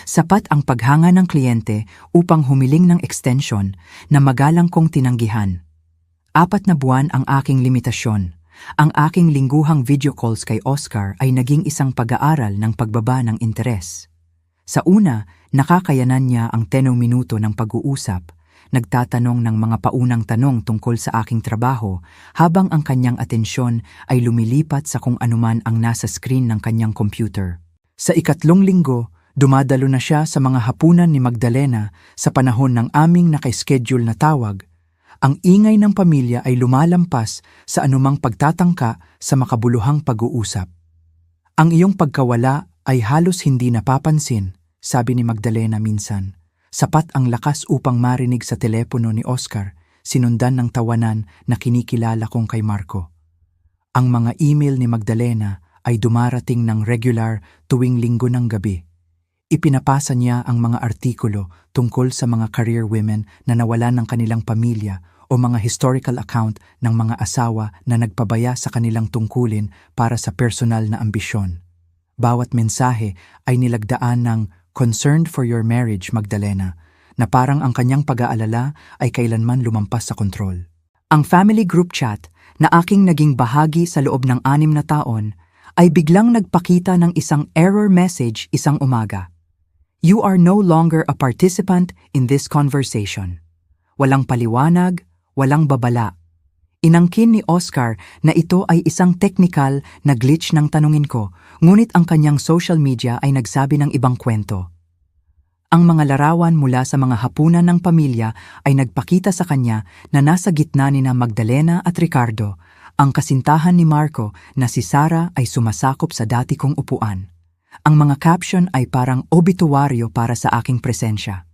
Sapat ang paghanga ng kliyente upang humiling ng extension na magalang kong tinanggihan. 4 na buwan ang aking limitasyon. Ang aking lingguhang video calls kay Oscar ay naging isang pag-aaral ng pagbaba ng interes. Sa una, nakakayanan niya ang 10 minuto ng pag-uusap, nagtatanong ng mga paunang tanong tungkol sa aking trabaho habang ang kanyang atensyon ay lumilipat sa kung anuman ang nasa screen ng kanyang computer. Sa 2 linggo, dumadalo na siya sa mga hapunan ni Magdalena sa panahon ng aming naka-schedule na tawag. Ang ingay ng pamilya ay lumalampas sa anumang pagtatangka sa makabuluhang pag-uusap. Ang iyong pagkawala ay halos hindi napapansin, sabi ni Magdalena minsan. Sapat ang lakas upang marinig sa telepono ni Oscar, sinundan ng tawanan na kinikilala kong kay Marco. Ang mga email ni Magdalena ay dumarating ng regular tuwing linggo ng gabi. Ipinapasa niya ang mga artikulo tungkol sa mga career women na nawalan ng kanilang pamilya o mga historical account ng mga asawa na nagpabaya sa kanilang tungkulin para sa personal na ambisyon. Bawat mensahe ay nilagdaan ng "Concerned for your marriage, Magdalena," na parang ang kanyang pag-aalala ay kailanman lumampas sa kontrol. Ang family group chat na aking naging bahagi sa loob ng 6 na taon ay biglang nagpakita ng isang error message isang umaga. "You are no longer a participant in this conversation." Walang paliwanag, walang babala. Inangkin ni Oscar na ito ay isang technical na glitch ng tanungin ko, ngunit ang kanyang social media ay nagsabi ng ibang kwento. Ang mga larawan mula sa mga hapunan ng pamilya ay nagpakita sa kanya na nasa gitna nina Magdalena at Ricardo, ang kasintahan ni Marco na si Sara ay sumasakop sa dati kong upuan. Ang mga caption ay parang obituaryo para sa aking presensya.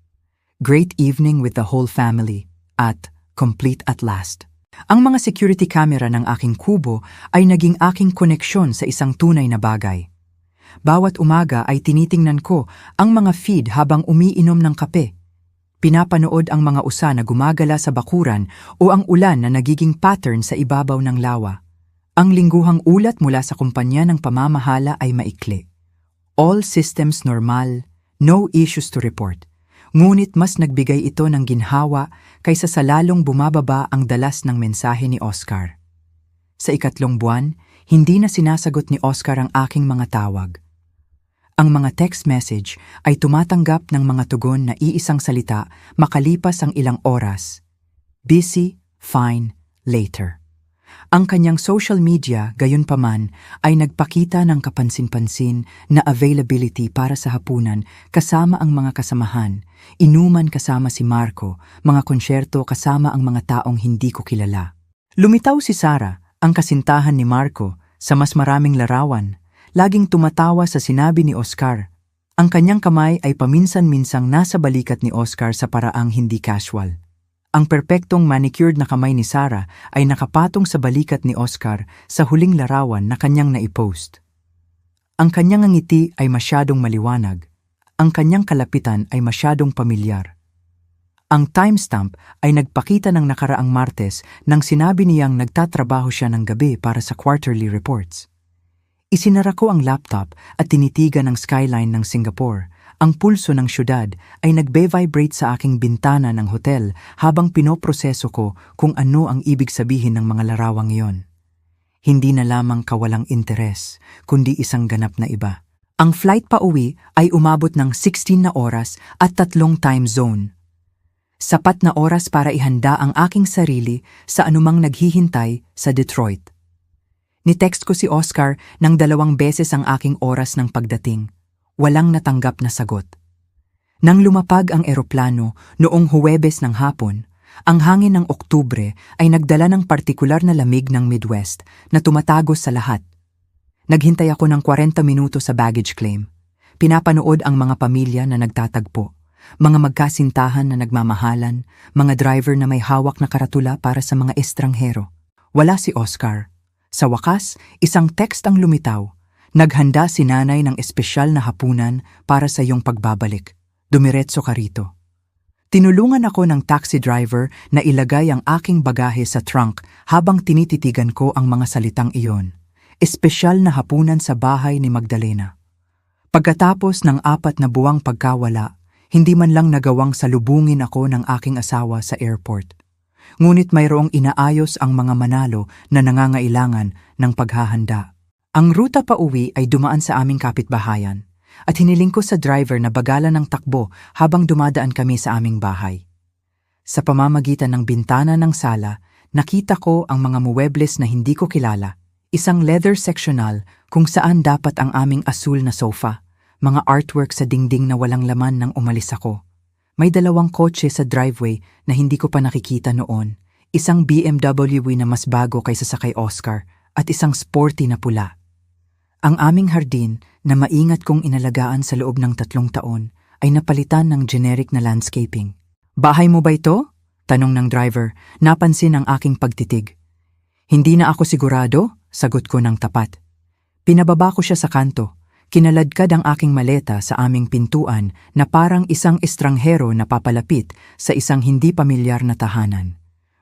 "Great evening with the whole family" at "Complete at last." Ang mga security camera ng aking kubo ay naging aking koneksyon sa isang tunay na bagay. Bawat umaga ay tinitingnan ko ang mga feed habang umiinom ng kape. Pinapanood ang mga usa na gumagala sa bakuran o ang ulan na nagiging pattern sa ibabaw ng lawa. Ang lingguhang ulat mula sa kumpanya ng pamamahala ay maikli. All systems normal, no issues to report. Ngunit mas nagbigay ito ng ginhawa kaysa sa lalong bumababa ang dalas ng mensahe ni Oscar. Sa 3 buwan, hindi na sinasagot ni Oscar ang aking mga tawag. Ang mga text message ay tumatanggap ng mga tugon na iisang salita makalipas ang ilang oras. Busy, fine, later. Ang kanyang social media, gayunpaman, ay nagpakita ng kapansin-pansin na availability para sa hapunan kasama ang mga kasamahan, inuman kasama si Marco, mga konsyerto kasama ang mga taong hindi ko kilala. Lumitaw si Sarah, ang kasintahan ni Marco, sa mas maraming larawan, laging tumatawa sa sinabi ni Oscar. Ang kanyang kamay ay paminsan-minsang nasa balikat ni Oscar sa paraang hindi casual. Ang perpektong manicured na kamay ni Sarah ay nakapatong sa balikat ni Oscar sa huling larawan na kanyang naipost. Ang kanyang ngiti ay masyadong maliwanag. Ang kanyang kalapitan ay masyadong pamilyar. Ang timestamp ay nagpakita ng nakaraang Martes nang sinabi niyang nagtatrabaho siya ng gabi para sa quarterly reports. Isinara ko ang laptop at tinitigan ang skyline ng Singapore. Ang pulso ng syudad ay nagbe-vibrate sa aking bintana ng hotel habang pinoproseso ko kung ano ang ibig sabihin ng mga larawang iyon. Hindi na lamang kawalang interes, kundi isang ganap na iba. Ang flight pa uwi ay umabot ng 16 na oras at 3 time zone. Sapat na oras para ihanda ang aking sarili sa anumang naghihintay sa Detroit. Ni-text ko si Oscar ng 2 beses ang aking oras ng pagdating. Walang natanggap na sagot. Nang lumapag ang eroplano noong Huwebes ng hapon, ang hangin ng Oktubre ay nagdala ng partikular na lamig ng Midwest na tumatagos sa lahat. Naghintay ako ng 40 minuto sa baggage claim. Pinapanood ang mga pamilya na nagtatagpo, mga magkasintahan na nagmamahalan, mga driver na may hawak na karatula para sa mga estranghero. Wala si Oscar. Sa wakas, isang text ang lumitaw. Naghanda si nanay ng espesyal na hapunan para sa iyong pagbabalik. Dumiretso ka rito. Tinulungan ako ng taxi driver na ilagay ang aking bagahe sa trunk habang tinititigan ko ang mga salitang iyon. Espesyal na hapunan sa bahay ni Magdalena. Pagkatapos ng 4 na buwang pagkawala, hindi man lang nagawang salubungin ako ng aking asawa sa airport. Ngunit mayroong inaayos ang mga manalo na nangangailangan ng paghahanda. Ang ruta pa uwi ay dumaan sa aming kapitbahayan at hiniling ko sa driver na bagalan ng takbo habang dumadaan kami sa aming bahay. Sa pamamagitan ng bintana ng sala, nakita ko ang mga muebles na hindi ko kilala, isang leather sectional kung saan dapat ang aming asul na sofa, mga artwork sa dingding na walang laman nang umalis ako. May 2 kotse sa driveway na hindi ko pa nakikita noon, isang BMW na mas bago kaysa sa kay Oscar at isang sporty na pula. Ang aming hardin na maingat kong inalagaan sa loob ng 3 taon ay napalitan ng generic na landscaping. Bahay mo ba ito? Tanong ng driver, napansin ang aking pagtitig. Hindi na ako sigurado, sagot ko ng tapat. Pinababa ko siya sa kanto. Kinaladkad ang aking maleta sa aming pintuan na parang isang estranghero na papalapit sa isang hindi pamilyar na tahanan.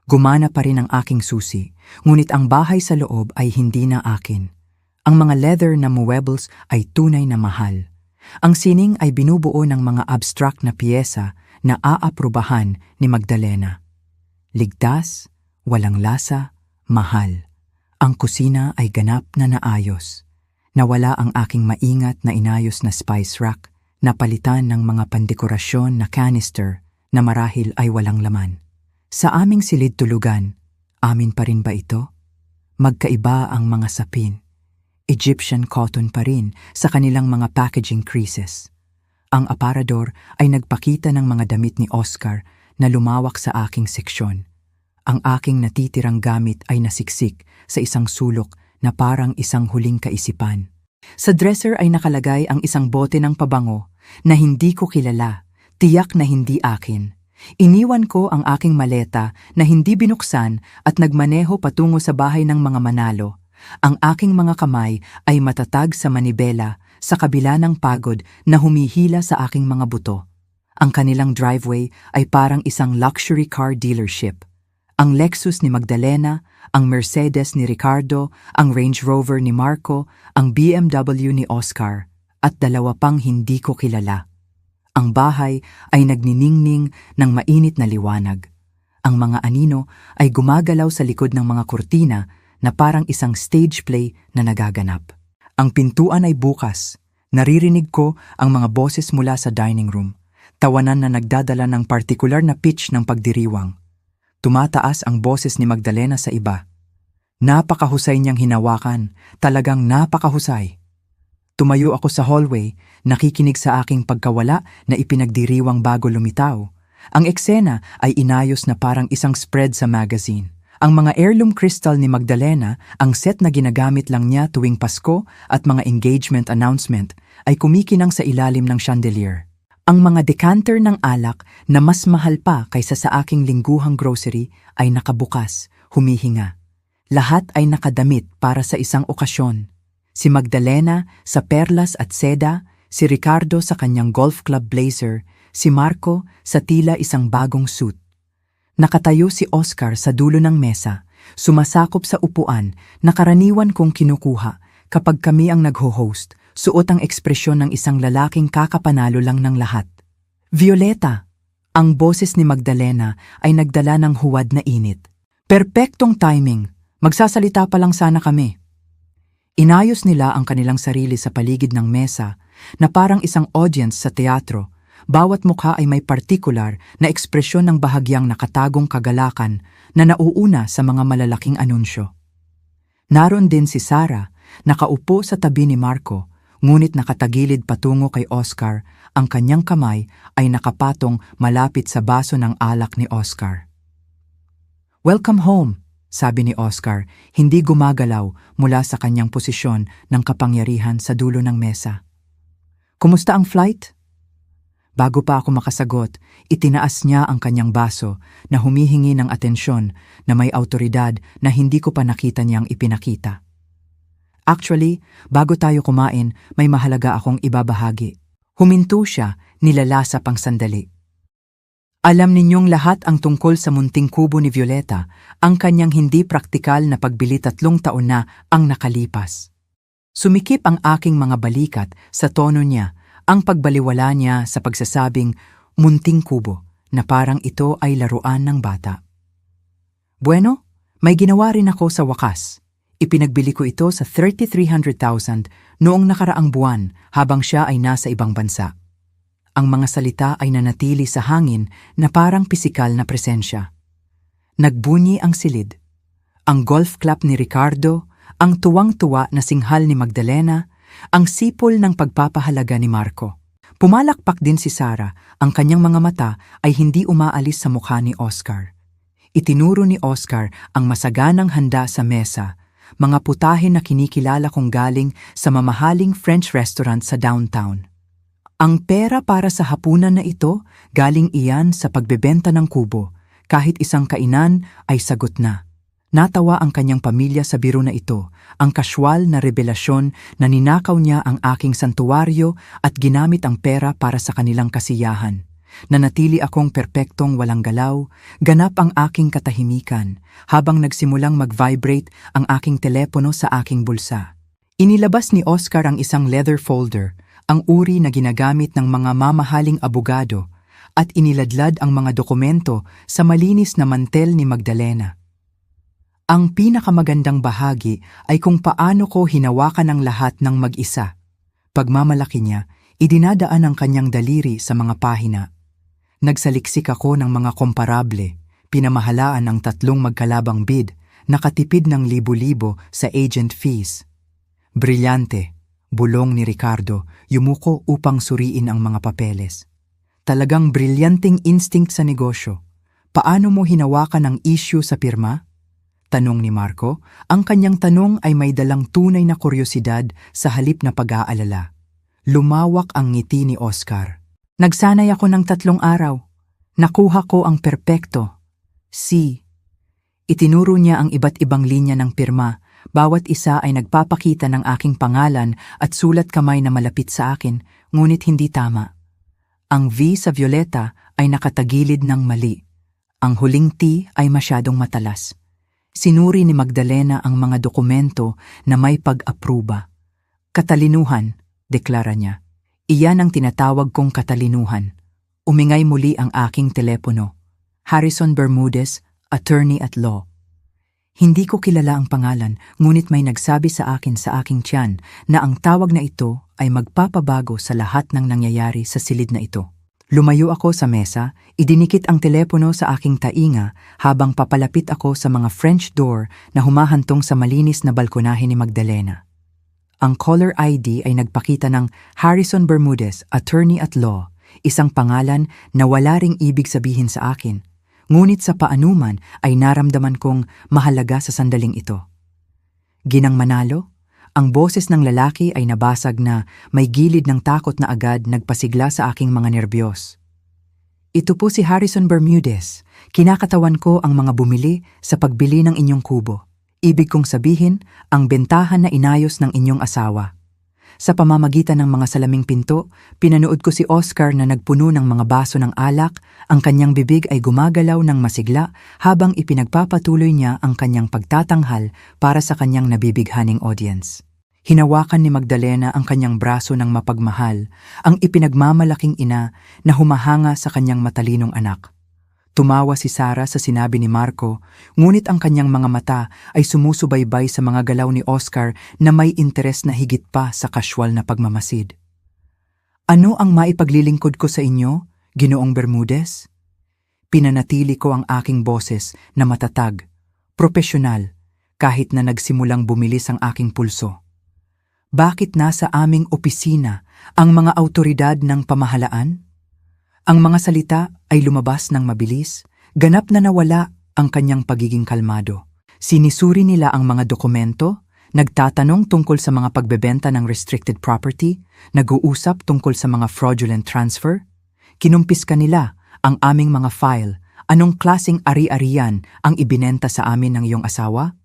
Gumana pa rin ang aking susi, ngunit ang bahay sa loob ay hindi na akin. Ang mga leather na muebles ay tunay na mahal. Ang sining ay binubuo ng mga abstract na piyesa na aaprubahan ni Magdalena. Ligtas, walang lasa, mahal. Ang kusina ay ganap na naayos. Nawala ang aking maingat na inayos na spice rack, napalitan ng mga pandekorasyon na canister na marahil ay walang laman. Sa aming silid tulugan, amin pa rin ba ito? Magkaiba ang mga sapin. Egyptian cotton pa rin sa kanilang mga packaging creases. Ang aparador ay nagpakita ng mga damit ni Oscar na lumawak sa aking seksyon. Ang aking natitirang gamit ay nasiksik sa isang sulok na parang isang huling kaisipan. Sa dresser ay nakalagay ang isang bote ng pabango na hindi ko kilala, tiyak na hindi akin. Iniwan ko ang aking maleta na hindi binuksan at nagmaneho patungo sa bahay ng mga manalo. Ang aking mga kamay ay matatag sa manibela sa kabila ng pagod na humihila sa aking mga buto. Ang kanilang driveway ay parang isang luxury car dealership. Ang Lexus ni Magdalena, ang Mercedes ni Ricardo, ang Range Rover ni Marco, ang BMW ni Oscar, at dalawa pang hindi ko kilala. Ang bahay ay nagniningning ng mainit na liwanag. Ang mga anino ay gumagalaw sa likod ng mga kurtina na parang isang stage play na nagaganap. Ang pintuan ay bukas. Naririnig ko ang mga boses mula sa dining room. Tawanan na nagdadala ng partikular na pitch ng pagdiriwang. Tumataas ang boses ni Magdalena sa iba. Napakahusay niyang hinawakan, talagang napakahusay. Tumayo ako sa hallway, nakikinig sa aking pagkawala na ipinagdiriwang bago lumitaw. Ang eksena ay inayos na parang isang spread sa magazine. Ang mga heirloom crystal ni Magdalena, ang set na ginagamit lang niya tuwing Pasko at mga engagement announcement ay kumikinang sa ilalim ng chandelier. Ang mga decanter ng alak na mas mahal pa kaysa sa aking lingguhang grocery ay nakabukas, humihinga. Lahat ay nakadamit para sa isang okasyon. Si Magdalena sa perlas at seda, si Ricardo sa kanyang golf club blazer, si Marco sa tila isang bagong suit. Nakatayo si Oscar sa dulo ng mesa, sumasakop sa upuan na karaniwan kong kinukuha kapag kami ang nagho-host, suot ang ekspresyon ng isang lalaking kakapanalo lang ng lahat. Violeta! Ang boses ni Magdalena ay nagdala ng huwad na init. Perpektong timing, magsasalita pa lang sana kami. Inayos nila ang kanilang sarili sa paligid ng mesa na parang isang audience sa teatro. Bawat mukha ay may partikular na ekspresyon ng bahagyang nakatagong kagalakan na nauuna sa mga malalaking anunsyo. Naroon din si Sarah, nakaupo sa tabi ni Marco, ngunit nakatagilid patungo kay Oscar, ang kanyang kamay ay nakapatong malapit sa baso ng alak ni Oscar. "Welcome home," sabi ni Oscar, hindi gumagalaw mula sa kanyang posisyon ng kapangyarihan sa dulo ng mesa. "Kumusta ang flight?" Bago pa ako makasagot, itinaas niya ang kanyang baso na humihingi ng atensyon na may autoridad na hindi ko pa nakita niyang ipinakita. "Actually, bago tayo kumain, may mahalaga akong ibabahagi." Huminto siya, nilalasa pang sandali. "Alam ninyong lahat ang tungkol sa munting kubo ni Violeta, ang kanyang hindi praktikal na pagbili 3 taon na ang nakalipas." Sumikip ang aking mga balikat sa tono niya, ang pagbaliwala niya sa pagsasabing munting kubo na parang ito ay laruan ng bata. "Bueno, may ginawa rin ako sa wakas. Ipinagbili ko ito sa 3,300,000 noong nakaraang buwan habang siya ay nasa ibang bansa." Ang mga salita ay nanatili sa hangin na parang pisikal na presensya. Nagbunyi ang silid. Ang golf club ni Ricardo, ang tuwang-tuwa na singhal ni Magdalena, ang sipol ng pagpapahalaga ni Marco. Pumalakpak din si Sarah, ang kanyang mga mata ay hindi umaalis sa mukha ni Oscar. Itinuro ni Oscar ang masaganang handa sa mesa, mga putahe na kinikilala kong galing sa mamahaling French restaurant sa downtown. Ang pera para sa hapunan na ito, galing iyan sa pagbebenta ng kubo. Kahit isang kainan ay sagot na. Natawa ang kanyang pamilya sa biro na ito, ang kasyual na revelasyon na ninakaw niya ang aking santuwaryo at ginamit ang pera para sa kanilang kasiyahan. Nanatili akong perpektong walang galaw, ganap ang aking katahimikan, habang nagsimulang mag-vibrate ang aking telepono sa aking bulsa. Inilabas ni Oscar ang isang leather folder, ang uri na ginagamit ng mga mamahaling abogado, at iniladlad ang mga dokumento sa malinis na mantel ni Magdalena. Ang pinakamagandang bahagi ay kung paano ko hinawakan ang lahat ng mag-isa. Pagmamalaki niya, idinadaan ang kanyang daliri sa mga pahina. Nagsaliksik ako ng mga komparable, pinamahalaan ang 3 magkalabang bid, nakatipid ng libo-libo sa agent fees. Brilyante, bulong ni Ricardo, yumuko upang suriin ang mga papeles. Talagang brilyanting instinct sa negosyo. Paano mo hinawakan ang issue sa pirma? Tanong ni Marco, ang kanyang tanong ay may dalang tunay na kuryosidad sa halip na pag-aalala. Lumawak ang ngiti ni Oscar. "Nagsanay ako ng 3 araw. Nakuha ko ang perpekto. C." Itinuro niya ang iba't ibang linya ng pirma, bawat isa ay nagpapakita ng aking pangalan at sulat kamay na malapit sa akin, ngunit hindi tama. Ang V sa Violeta ay nakatagilid ng mali. Ang huling T ay masyadong matalas. Sinuri ni Magdalena ang mga dokumento na may pag-apruba. Katalinuhan, deklara niya. Iyan ang tinatawag kong katalinuhan. Umingay muli ang aking telepono. Harrison Bermudez, attorney at law. Hindi ko kilala ang pangalan, ngunit may nagsabi sa akin sa aking tiyan na ang tawag na ito ay magpapabago sa lahat ng nangyayari sa silid na ito. Lumayo ako sa mesa, idinikit ang telepono sa aking tainga habang papalapit ako sa mga French door na humahantong sa malinis na balkonahe ni Magdalena. Ang caller ID ay nagpakita ng Harrison Bermudez, attorney at law, isang pangalan na wala ring ibig sabihin sa akin. Ngunit sa paanuman ay naramdaman kong mahalaga sa sandaling ito. Ginang Manalo, ang boses ng lalaki ay nabasag na may gilid ng takot na agad nagpasigla sa aking mga nerbiyos. Ito po si Harrison Bermudez. Kinakatawan ko ang mga bumili sa pagbili ng inyong kubo. Ibig kong sabihin, ang bentahan na inayos ng inyong asawa. Sa pamamagitan ng mga salaming pinto, pinanood ko si Oscar na nagpuno ng mga baso ng alak, ang kanyang bibig ay gumagalaw ng masigla habang ipinagpapatuloy niya ang kanyang pagtatanghal para sa kanyang nabibighaning audience. Hinawakan ni Magdalena ang kanyang braso ng mapagmahal, ang ipinagmamalaking ina na humahanga sa kanyang matalinong anak. Tumawa si Sara sa sinabi ni Marco, ngunit ang kanyang mga mata ay sumusubaybay sa mga galaw ni Oscar na may interes na higit pa sa kasywal na pagmamasid. Ano ang maipaglilingkod ko sa inyo, Ginoong Bermudez? Pinanatili ko ang aking boses na matatag, propesyonal, kahit na nagsimulang bumilis ang aking pulso. Bakit nasa aming opisina ang mga awtoridad ng pamahalaan? Ang mga salita ay lumabas ng mabilis, ganap na nawala ang kanyang pagiging kalmado. Sinisuri nila ang mga dokumento, nagtatanong tungkol sa mga pagbebenta ng restricted property, nag-uusap tungkol sa mga fraudulent transfer. Kinumpiska nila ang aming mga file. Anong klaseng ari-arian ang ibinenta sa amin ng iyong asawa?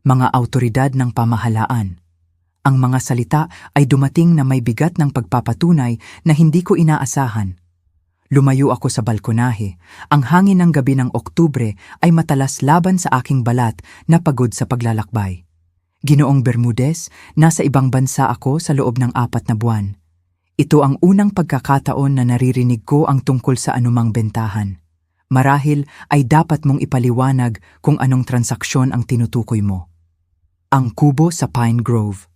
Mga awtoridad ng pamahalaan. Ang mga salita ay dumating na may bigat ng pagpapatunay na hindi ko inaasahan. Lumayo ako sa balkonahe. Ang hangin ng gabi ng Oktubre ay matalas laban sa aking balat na pagod sa paglalakbay. Ginoong Bermudez, nasa ibang bansa ako sa loob ng 4 na buwan. Ito ang unang pagkakataon na naririnig ko ang tungkol sa anumang bentahan. Marahil ay dapat mong ipaliwanag kung anong transaksyon ang tinutukoy mo. Ang kubo sa Pine Grove.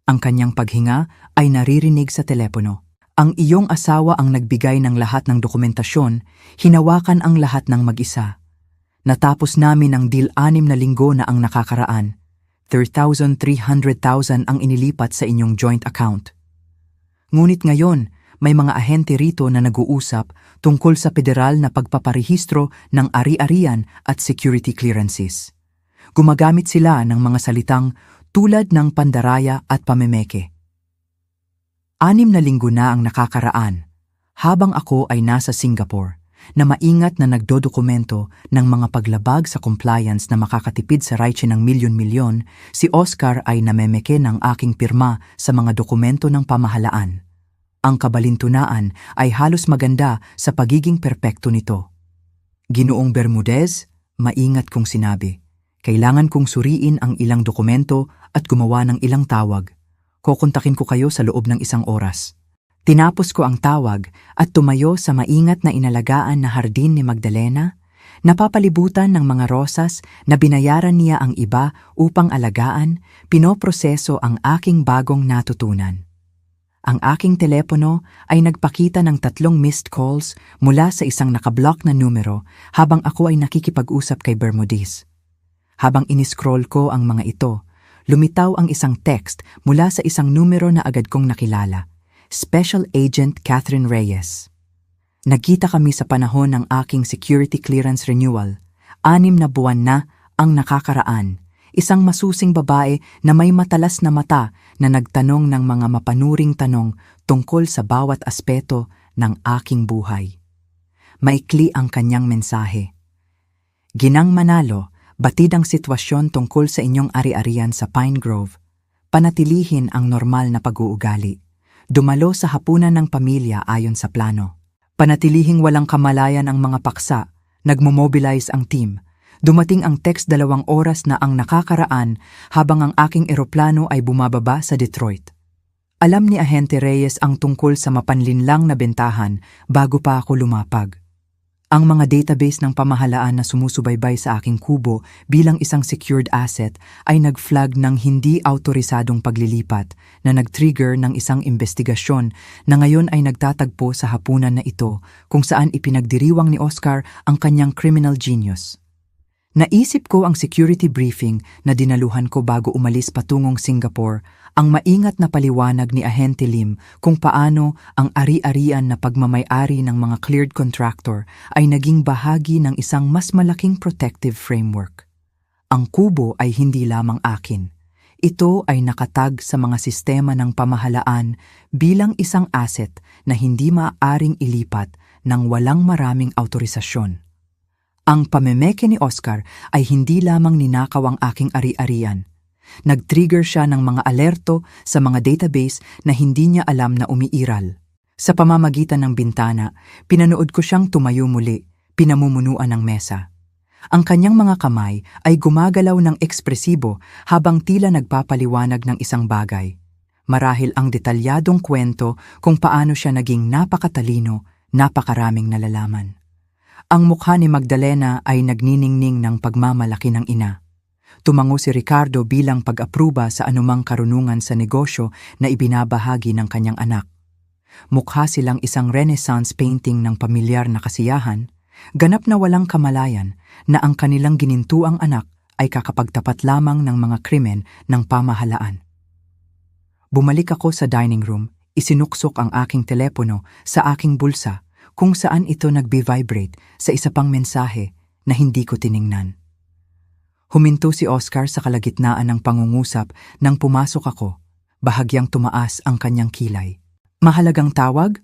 Ang kanyang paghinga ay naririnig sa telepono. Ang iyong asawa ang nagbigay ng lahat ng dokumentasyon, hinawakan ang lahat ng mag-isa. Natapos namin ang deal 6 na linggo na ang nakakaraan. 300,000 ang inilipat sa inyong joint account. Ngunit ngayon, may mga ahente rito na nag-uusap tungkol sa federal na pagpaparehistro ng ari-arian at security clearances. Gumagamit sila ng mga salitang tulad ng pandaraya at pamemeke. 6 na linggo na ang nakakaraan, habang ako ay nasa Singapore, na maingat na nagdodokumento ng mga paglabag sa compliance na makakatipid sa raiche ng milyon-milyon, si Oscar ay namemeke ng aking pirma sa mga dokumento ng pamahalaan. Ang kabalintunaan ay halos maganda sa pagiging perpekto nito. Ginoong Bermudez, maingat kong sinabi, kailangan kong suriin ang ilang dokumento at gumawa ng ilang tawag. Kukontakin ko kayo sa loob ng 1 oras. Tinapos ko ang tawag at tumayo sa maingat na inalagaan na hardin ni Magdalena, napapalibutan ng mga rosas na binayaran niya ang iba upang alagaan, pinoproseso ang aking bagong natutunan. Ang aking telepono ay nagpakita ng 3 missed calls mula sa isang nakablock na numero habang ako ay nakikipag-usap kay Bermudez. Habang iniscroll ko ang mga ito, lumitaw ang isang text mula sa isang numero na agad kong nakilala, Special Agent Catherine Reyes. Nagkita kami sa panahon ng aking security clearance renewal. 6 na buwan na ang nakakaraan. Isang masusing babae na may matalas na mata na nagtanong ng mga mapanuring tanong tungkol sa bawat aspeto ng aking buhay. Maikli ang kanyang mensahe. Ginang Manalo, batid ang sitwasyon tungkol sa inyong ari-arian sa Pine Grove. Panatilihin ang normal na pag-uugali. Dumalo sa hapunan ng pamilya ayon sa plano. Panatilihing walang kamalayan ang mga paksa, Nagmo-mobilize ang team. Dumating ang text 2 oras na ang nakakaraan habang ang aking eroplano ay bumababa sa Detroit. Alam ni Ahente Reyes ang tungkol sa mapanlinlang na bentahan bago pa ako lumapag. Ang mga database ng pamahalaan na sumusubaybay sa aking kubo bilang isang secured asset ay nag-flag ng hindi autorisadong paglilipat na nag-trigger ng isang investigasyon na ngayon ay nagtatagpo sa hapunan na ito kung saan ipinagdiriwang ni Oscar ang kanyang criminal genius. Naisip ko ang security briefing na dinaluhan ko bago umalis patungong Singapore, ang maingat na paliwanag ni Ahente Lim kung paano ang ari-arian na pagmamay-ari ng mga cleared contractor ay naging bahagi ng isang mas malaking protective framework. Ang kubo ay hindi lamang akin. Ito ay nakatag sa mga sistema ng pamahalaan bilang isang asset na hindi maaaring ilipat ng walang maraming autorisasyon. Ang pamemeke ni Oscar ay hindi lamang ninakaw ang aking ari-arian. Nag-trigger siya ng mga alerto sa mga database na hindi niya alam na umiiral. Sa pamamagitan ng bintana, pinanood ko siyang tumayo muli, pinamumunuan ng mesa. Ang kanyang mga kamay ay gumagalaw ng ekspresibo habang tila nagpapaliwanag ng isang bagay. Marahil ang detalyadong kwento kung paano siya naging napakatalino, napakaraming nalalaman. Ang mukha ni Magdalena ay nagniningning ng pagmamalaki ng ina. Tumango si Ricardo bilang pag-apruba sa anumang karunungan sa negosyo na ibinabahagi ng kanyang anak. Mukha silang isang Renaissance painting ng pamilyar na kasiyahan, ganap na walang kamalayan na ang kanilang ginintuang anak ay kakapagtapat lamang ng mga krimen ng pamahalaan. Bumalik ako sa dining room, isinuksok ang aking telepono sa aking bulsa kung saan ito nagbi-vibrate sa isa pang mensahe na hindi ko tiningnan. Huminto si Oscar sa kalagitnaan ng pangungusap nang pumasok ako, bahagyang tumaas ang kanyang kilay. Mahalagang tawag?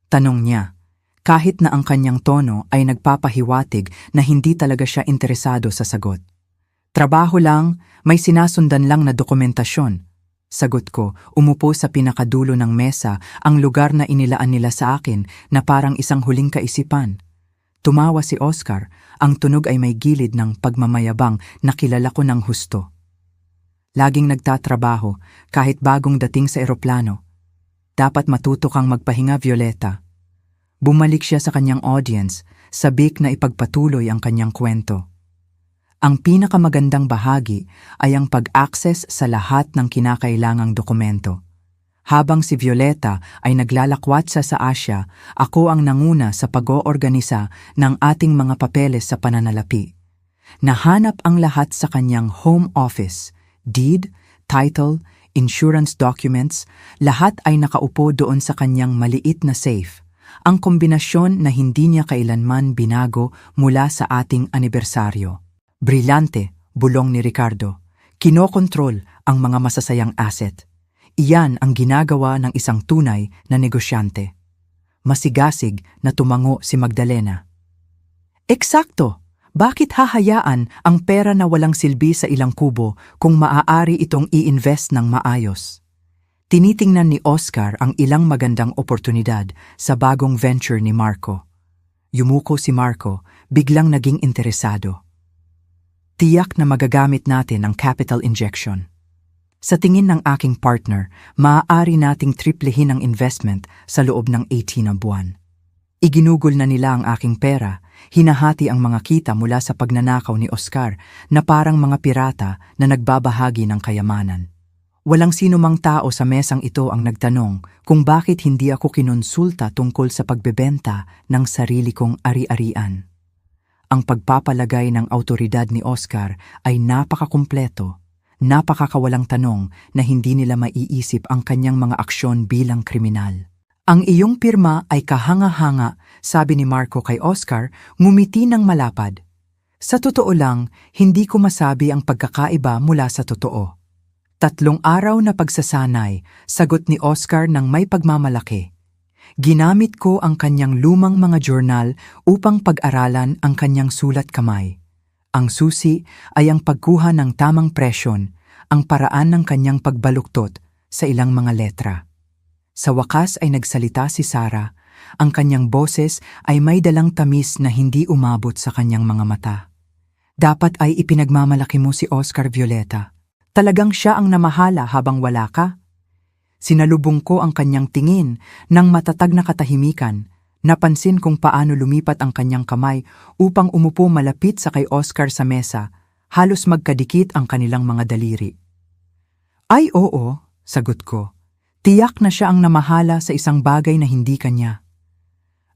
Tanong niya, kahit na ang kanyang tono ay nagpapahiwatig na hindi talaga siya interesado sa sagot. Trabaho lang, may sinasundan lang na dokumentasyon. Sagot ko, umupo sa pinakadulo ng mesa, ang lugar na inilaan nila sa akin na parang isang huling kaisipan. Tumawa si Oscar, ang tunog ay may gilid ng pagmamayabang na kilala ko ng husto. Laging nagtatrabaho, kahit bagong dating sa eroplano. Dapat matuto kang magpahinga, Violeta. Bumalik siya sa kanyang audience, sabik na ipagpatuloy ang kanyang kwento. Ang pinakamagandang bahagi ay ang pag-access sa lahat ng kinakailangang dokumento. Habang si Violeta ay naglalakwatsa sa Asia, ako ang nanguna sa pag-oorganisa ng ating mga papeles sa pananalapi. Nahanap ang lahat sa kanyang home office, deed, title, insurance documents, lahat ay nakaupo doon sa kanyang maliit na safe. Ang kombinasyon na hindi niya kailanman binago mula sa ating anibersaryo. Brilyante, bulong ni Ricardo. Kinokontrol ang mga masasayang asset. Iyan ang ginagawa ng isang tunay na negosyante. Masigasig na tumango si Magdalena. Eksakto! Bakit hahayaan ang pera na walang silbi sa ilang kubo kung maaari itong i-invest ng maayos? Tinitingnan ni Oscar ang ilang magandang oportunidad sa bagong venture ni Marco. Yumuko si Marco, biglang naging interesado. Tiyak na magagamit natin ang capital injection. Sa tingin ng aking partner, maaari nating triplehin ang investment sa loob ng 18 na buwan. Iginugol na nila ang aking pera, hinahati ang mga kita mula sa pagnanakaw ni Oscar na parang mga pirata na nagbabahagi ng kayamanan. Walang sino mang tao sa mesang ito ang nagtanong kung bakit hindi ako kinonsulta tungkol sa pagbebenta ng sarili kong ari-arian. Ang pagpapalagay ng autoridad ni Oscar ay napakakumpleto, napakakawalang tanong na hindi nila maiisip ang kanyang mga aksyon bilang kriminal. Ang iyong pirma ay kahanga-hanga, sabi ni Marco kay Oscar, ngumiti ng malapad. Sa totoo lang, hindi ko masabi ang pagkakaiba mula sa totoo. 3 araw na pagsasanay, sagot ni Oscar ng may pagmamalaki. Ginamit ko ang kanyang lumang mga journal upang pag-aralan ang kanyang sulat kamay. Ang susi ay ang pagkuha ng tamang presyon, ang paraan ng kanyang pagbaluktot sa ilang mga letra. Sa wakas ay nagsalita si Sarah, Ang kanyang boses ay may dalang tamis na hindi umabot sa kanyang mga mata. Dapat ay ipinagmamalaki mo si Oscar, Violeta. Talagang siya ang namahala habang wala ka? Sinalubong ko ang kanyang tingin ng matatag na katahimikan. Napansin kung paano lumipat ang kanyang kamay upang umupo malapit sa kay Oscar sa mesa. Halos magkadikit ang kanilang mga daliri. Ay oo, sagot ko. Tiyak na siya ang namahala sa isang bagay na hindi kanya.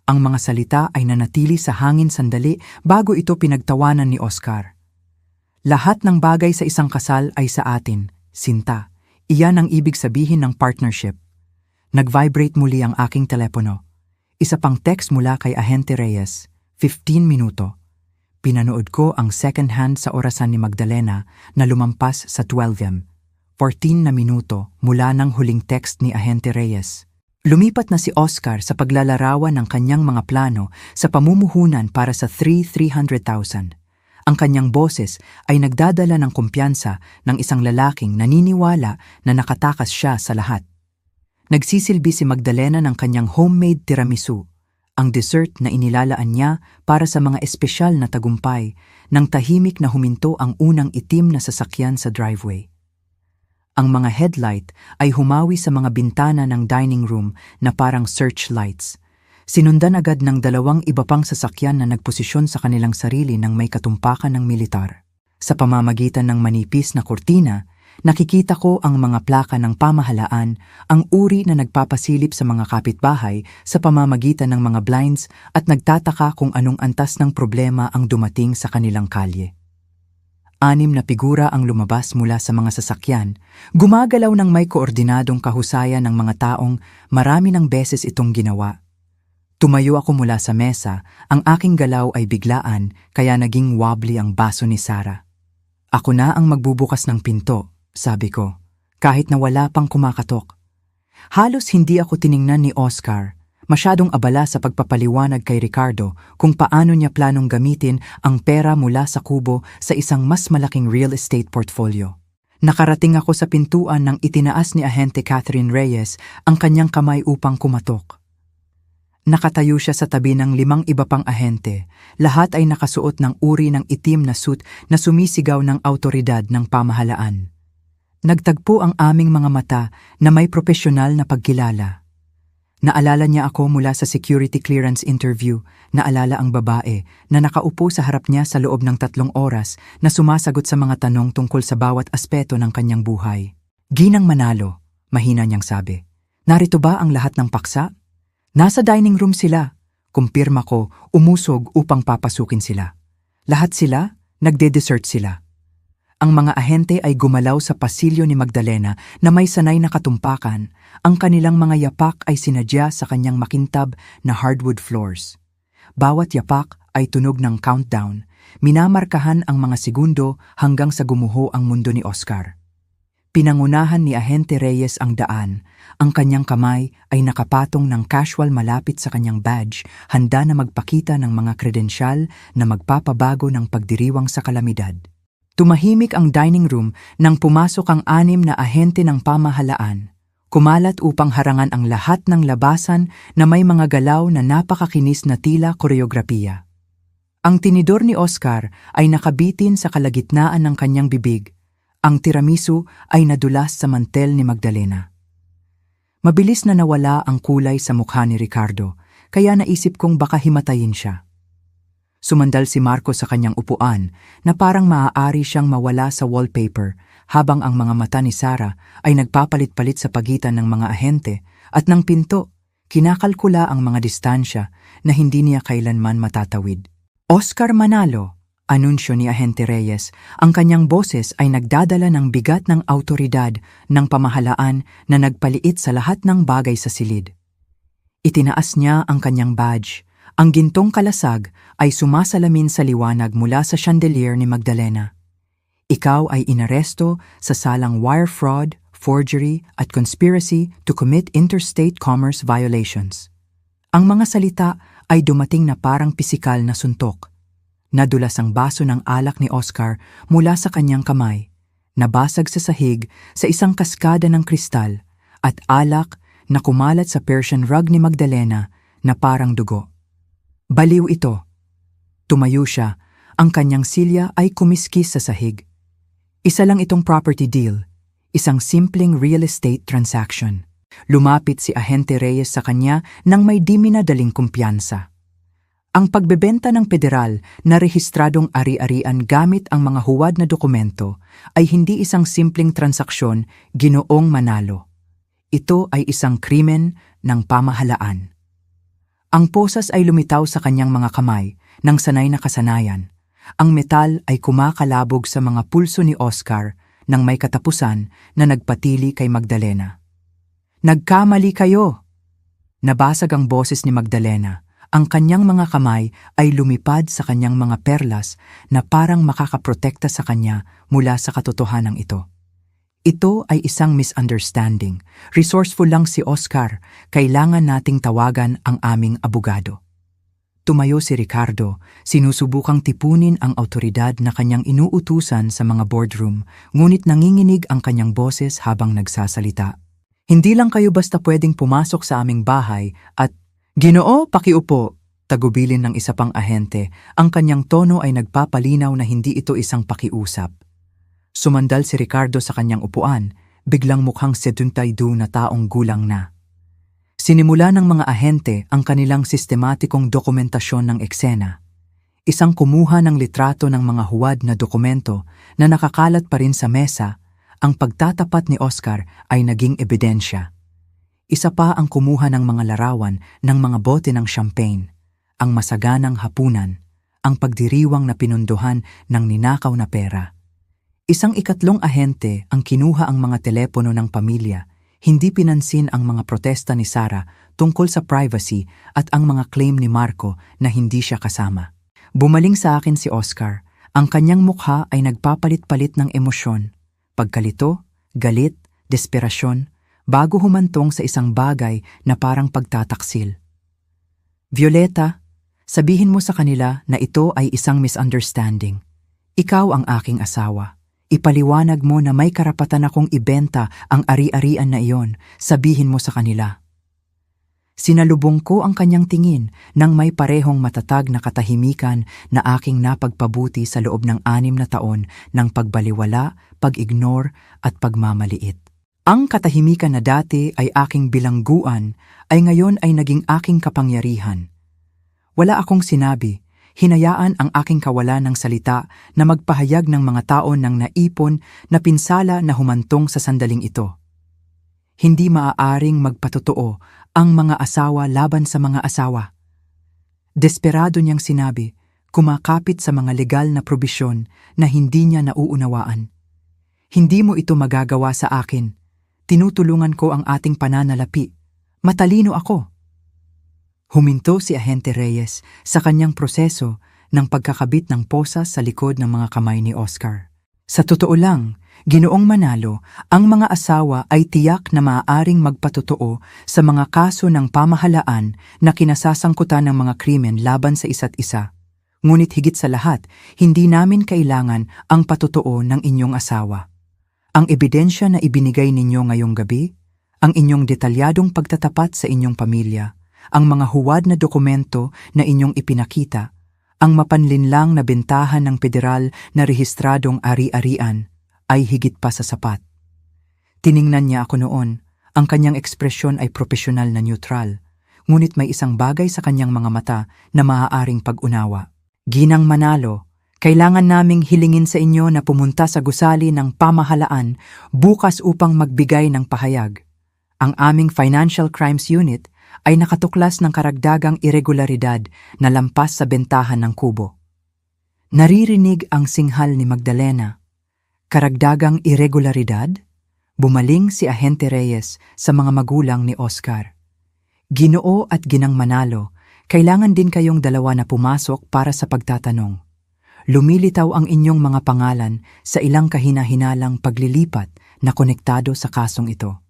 Ang mga salita ay nanatili sa hangin sandali bago ito pinagtawanan ni Oscar. Lahat ng bagay sa isang kasal ay sa atin, Sinta. Iyan ang ibig sabihin ng partnership. Nag-vibrate muli ang aking telepono. Isa pang text mula kay Ahente Reyes, 15 minuto. Pinanood ko ang second hand sa orasan ni Magdalena na lumampas sa 12 14 na minuto mula ng huling text ni Ahente Reyes. Lumipat na si Oscar sa paglalarawan ng kanyang mga plano sa pamumuhunan para sa 300,000. Ang kanyang boses ay nagdadala ng kumpiyansa ng isang lalaking naniniwala na nakatakas siya sa lahat. Nagsisilbi si Magdalena ng kanyang homemade tiramisu, ang dessert na inilalaan niya para sa mga espesyal na tagumpay, nang tahimik na huminto ang unang itim na sasakyan sa driveway. Ang mga headlight ay humawi sa mga bintana ng dining room na parang searchlights. Sinundan agad ng dalawang iba pang sasakyan na nagposisyon sa kanilang sarili ng may katumpakan ng militar. Sa pamamagitan ng manipis na kurtina, nakikita ko ang mga plaka ng pamahalaan, ang uri na nagpapasilip sa mga kapitbahay sa pamamagitan ng mga blinds at nagtataka kung anong antas ng problema ang dumating sa kanilang kalye. 6 na figura ang lumabas mula sa mga sasakyan, gumagalaw ng may koordinadong kahusayan ng mga taong marami ng beses itong ginawa. Tumayo ako mula sa mesa, ang aking galaw ay biglaan kaya naging wobbly ang baso ni Sarah. Ako na ang magbubukas ng pinto, sabi ko, kahit na wala pang kumakatok. Halos hindi ako tiningnan ni Oscar, masyadong abala sa pagpapaliwanag kay Ricardo kung paano niya planong gamitin ang pera mula sa kubo sa isang mas malaking real estate portfolio. Nakarating ako sa pintuan nang itinaas ni Ahente Catherine Reyes ang kanyang kamay upang kumatok. Nakatayo siya sa tabi ng 5 iba pang ahente. Lahat ay nakasuot ng uri ng itim na suit na sumisigaw ng awtoridad ng pamahalaan. Nagtagpo ang aming mga mata na may propesyonal na pagkilala. Naalala niya ako mula sa security clearance interview. Naalala ang babae na nakaupo sa harap niya sa loob ng 3 oras na sumasagot sa mga tanong tungkol sa bawat aspeto ng kanyang buhay. Ginang Manalo, mahina niyang sabi. Narito ba ang lahat ng paksa? Nasa dining room sila. Kumpirma ko, umusog upang papasukin sila. Lahat sila, nagde-dessert sila. Ang mga ahente ay gumalaw sa pasilyo ni Magdalena na may sanay na katumpakan. Ang kanilang mga yapak ay sinadya sa kanyang makintab na hardwood floors. Bawat yapak ay tunog ng countdown. Minamarkahan ang mga segundo hanggang sa gumuho ang mundo ni Oscar. Pinangunahan ni Ahente Reyes ang daan. Ang kanyang kamay ay nakapatong ng casual malapit sa kanyang badge, handa na magpakita ng mga kredensyal na magpapabago ng pagdiriwang sa kalamidad. Tumahimik ang dining room nang pumasok ang 6 na ahente ng pamahalaan. Kumalat upang harangan ang lahat ng labasan na may mga galaw na napakakinis na tila koreografiya. Ang tinidor ni Oscar ay nakabitin sa kalagitnaan ng kanyang bibig. Ang tiramisu ay nadulas sa mantel ni Magdalena. Mabilis na nawala ang kulay sa mukha ni Ricardo, kaya naisip kong baka himatayin siya. Sumandal si Marco sa kanyang upuan na parang maaari siyang mawala sa wallpaper habang ang mga mata ni Sarah ay nagpapalit-palit sa pagitan ng mga ahente at ng pinto. Kinakalkula ang mga distansya na hindi niya kailanman matatawid. Oscar Manalo, anunsyo ni Ahente Reyes, ang kanyang boses ay nagdadala ng bigat ng awtoridad ng pamahalaan na nagpaliit sa lahat ng bagay sa silid. Itinaas niya ang kanyang badge. Ang gintong kalasag ay sumasalamin sa liwanag mula sa chandelier ni Magdalena. Ikaw ay inaresto sa salang wire fraud, forgery at conspiracy to commit interstate commerce violations. Ang mga salita ay dumating na parang pisikal na suntok. Nadulas ang baso ng alak ni Oscar mula sa kanyang kamay, nabasag sa sahig sa isang kaskada ng kristal, at alak na kumalat sa Persian rug ni Magdalena na parang dugo. Baliw ito. Tumayo siya, ang kanyang silya ay kumiskis sa sahig. Isa lang itong property deal, isang simpleng real estate transaction. Lumapit si Ahente Reyes sa kanya nang may di minadaling kumpiyansa. Ang pagbebenta ng federal na rehistradong ari-arian gamit ang mga huwad na dokumento ay hindi isang simpleng transaksyon, Ginoong Manalo. Ito ay isang krimen ng pamahalaan. Ang posas ay lumitaw sa kanyang mga kamay ng sanay na kasanayan. Ang metal ay kumakalabog sa mga pulso ni Oscar nang may katapusan na nagpatili kay Magdalena. "Nagkamali kayo!" Nabasag ang boses ni Magdalena. Ang kanyang mga kamay ay lumipad sa kanyang mga perlas na parang makakaprotekta sa kanya mula sa katotohanan ito. Ito ay isang misunderstanding. Resourceful lang si Oscar. Kailangan nating tawagan ang aming abogado. Tumayo si Ricardo, sinusubukang tipunin ang autoridad na kanyang inuutusan sa mga boardroom, ngunit nanginginig ang kanyang boses habang nagsasalita. "Hindi lang kayo basta pwedeng pumasok sa aming bahay at..." "Ginoo, pakiupo," tagubilin ng isa pang ahente. Ang kanyang tono ay nagpapalinaw na hindi ito isang pakiusap. Sumandal si Ricardo sa kanyang upuan, biglang mukhang 72 na taong gulang na. Sinimula ng mga ahente ang kanilang sistematikong dokumentasyon ng eksena. Isang kumuha ng litrato ng mga huwad na dokumento na nakakalat pa rin sa mesa. Ang pagtatapat ni Oscar ay naging ebidensya. Isa pa ang kumuha ng mga larawan ng mga bote ng champagne, ang masaganang hapunan, ang pagdiriwang na pinunduhan ng ninakaw na pera. Isang ikatlong ahente ang kinuha ang mga telepono ng pamilya, hindi pinansin ang mga protesta ni Sarah tungkol sa privacy at ang mga claim ni Marco na hindi siya kasama. Bumaling sa akin si Oscar, ang kanyang mukha ay nagpapalit-palit ng emosyon, pagkalito, galit, desperasyon, bago humantong sa isang bagay na parang pagtataksil. "Violeta, sabihin mo sa kanila na ito ay isang misunderstanding. Ikaw ang aking asawa. Ipaliwanag mo na may karapatan akong ibenta ang ari-arian na iyon. Sabihin mo sa kanila." Sinalubong ko ang kanyang tingin nang may parehong matatag na katahimikan na aking napagpabuti sa loob ng 6 na taon ng pagbaliwala, pag-ignore at pagmamaliit. Ang katahimikan na dati ay aking bilangguan ay ngayon ay naging aking kapangyarihan. Wala akong sinabi, hinayaan ang aking kawalan ng salita na magpahayag ng mga taon ng naipon na pinsala na humantong sa sandaling ito. Hindi maaaring magpatotoo ang mga asawa laban sa mga asawa. Desperado niyang sinabi, kumakapit sa mga legal na probisyon na hindi niya nauunawaan. "Hindi mo ito magagawa sa akin. Tinutulungan ko ang ating pananalapi. Matalino ako." Huminto si Ahente Reyes sa kanyang proseso ng pagkakabit ng posas sa likod ng mga kamay ni Oscar. "Sa totoo lang, Ginoong Manalo, ang mga asawa ay tiyak na maaaring magpatotoo sa mga kaso ng pamahalaan na kinasasangkutan ng mga krimen laban sa isa't isa. Ngunit higit sa lahat, hindi namin kailangan ang patotoo ng inyong asawa. Ang ebidensya na ibinigay ninyo ngayong gabi, ang inyong detalyadong pagtatapat sa inyong pamilya, ang mga huwad na dokumento na inyong ipinakita, ang mapanlinlang na bentahan ng federal na rehistradong ari-arian, ay higit pa sa sapat." Tiningnan niya ako noon. Ang kanyang ekspresyon ay propesyonal na neutral, ngunit may isang bagay sa kanyang mga mata na maaaring pag-unawa. "Ginang Manalo, kailangan naming hilingin sa inyo na pumunta sa gusali ng pamahalaan bukas upang magbigay ng pahayag. Ang aming Financial Crimes Unit ay nakatuklas ng karagdagang irregularidad na lampas sa bentahan ng kubo." Naririnig ang singhal ni Magdalena. Karagdagang irregularidad? Bumaling si Ahente Reyes sa mga magulang ni Oscar. "Ginoo at Ginang Manalo, kailangan din kayong dalawa na pumasok para sa pagtatanong. Lumilitaw ang inyong mga pangalan sa ilang kahina-hinalang paglilipat na konektado sa kasong ito."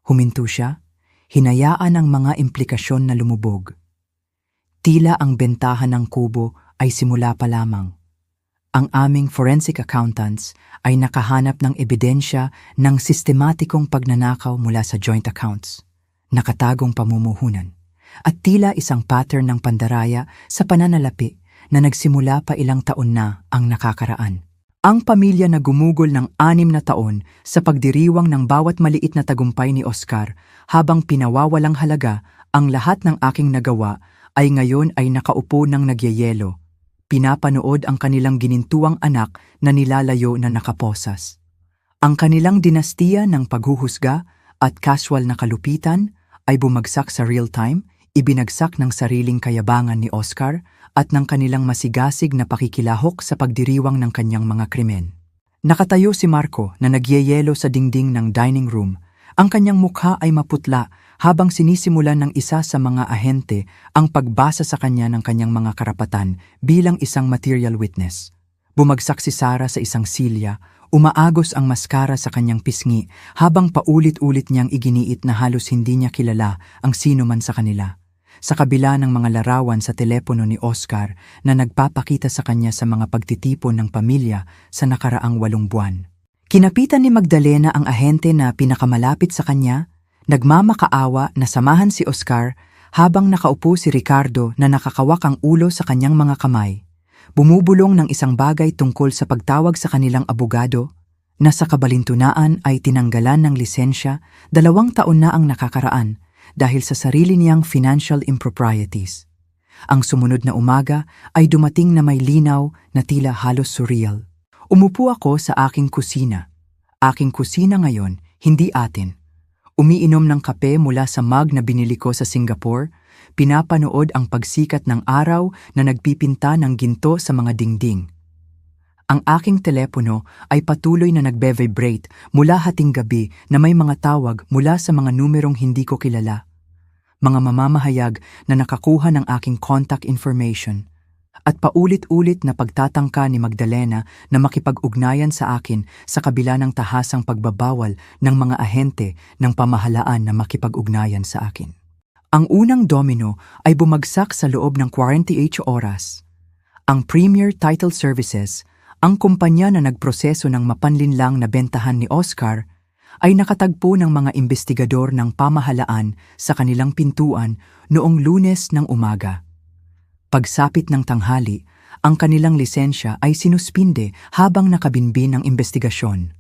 Huminto siya, hinayaan ang mga implikasyon na lumubog. Tila ang bentahan ng kubo ay simula pa lamang. Ang aming forensic accountants ay nakahanap ng ebidensya ng sistematikong pagnanakaw mula sa joint accounts, nakatagong pamumuhunan, at tila isang pattern ng pandaraya sa pananalapi na nagsimula pa ilang taon na ang nakakaraan. Ang pamilya na gumugol ng 6 na taon sa pagdiriwang ng bawat maliit na tagumpay ni Oscar habang pinawawalang halaga ang lahat ng aking nagawa ay ngayon ay nakaupo ng nagyayelo. Pinapanood ang kanilang ginintuang anak na nilalayo na nakaposas. Ang kanilang dinastiya ng paghuhusga at casual na kalupitan ay bumagsak sa real-time, ibinagsak ng sariling kayabangan ni Oscar at ng kanilang masigasig na pakikilahok sa pagdiriwang ng kanyang mga krimen. Nakatayo si Marco na nagyayelo sa dingding ng dining room. Ang kanyang mukha ay maputla habang sinisimulan ng isa sa mga ahente ang pagbasa sa kanya ng kanyang mga karapatan bilang isang material witness. Bumagsak si Sarah sa isang silya, umaagos ang maskara sa kanyang pisngi habang paulit-ulit niyang iginiit na halos hindi niya kilala ang sino man sa kanila. Sa kabila ng mga larawan sa telepono ni Oscar na nagpapakita sa kanya sa mga pagtitipon ng pamilya sa nakaraang 8 buwan. Kinapitan ni Magdalena ang ahente na pinakamalapit sa kanya, nagmamakaawa na samahan si Oscar habang nakaupo si Ricardo na nakakawak ang ulo sa kanyang mga kamay. Bumubulong ng isang bagay tungkol sa pagtawag sa kanilang abogado na sa kabalintunaan ay tinanggalan ng lisensya 2 taon na ang nakakaraan dahil sa sarili niyang financial improprieties. Ang sumunod na umaga ay dumating na may linaw na tila halos surreal. Umupo ako sa aking kusina. Aking kusina ngayon, hindi atin. Umiinom ng kape mula sa mug na binili ko sa Singapore, pinapanood ang pagsikat ng araw na nagpipinta ng ginto sa mga dingding. Ang aking telepono ay patuloy na nagbe-vibrate mula hating gabi na may mga tawag mula sa mga numerong hindi ko kilala. Mga mamamahayag na nakakuha ng aking contact information. At paulit-ulit na pagtatangka ni Magdalena na makipag-ugnayan sa akin sa kabila ng tahasang pagbabawal ng mga ahente ng pamahalaan na makipag-ugnayan sa akin. Ang unang domino ay bumagsak sa loob ng 48 oras. Ang Premier Title Services, ang kumpanya na nagproseso ng mapanlinlang na bentahan ni Oscar, ay nakatagpo ng mga investigador ng pamahalaan sa kanilang pintuan noong Lunes ng umaga. Pagsapit ng tanghali, ang kanilang lisensya ay sinuspinde habang nakabinbin ang investigasyon.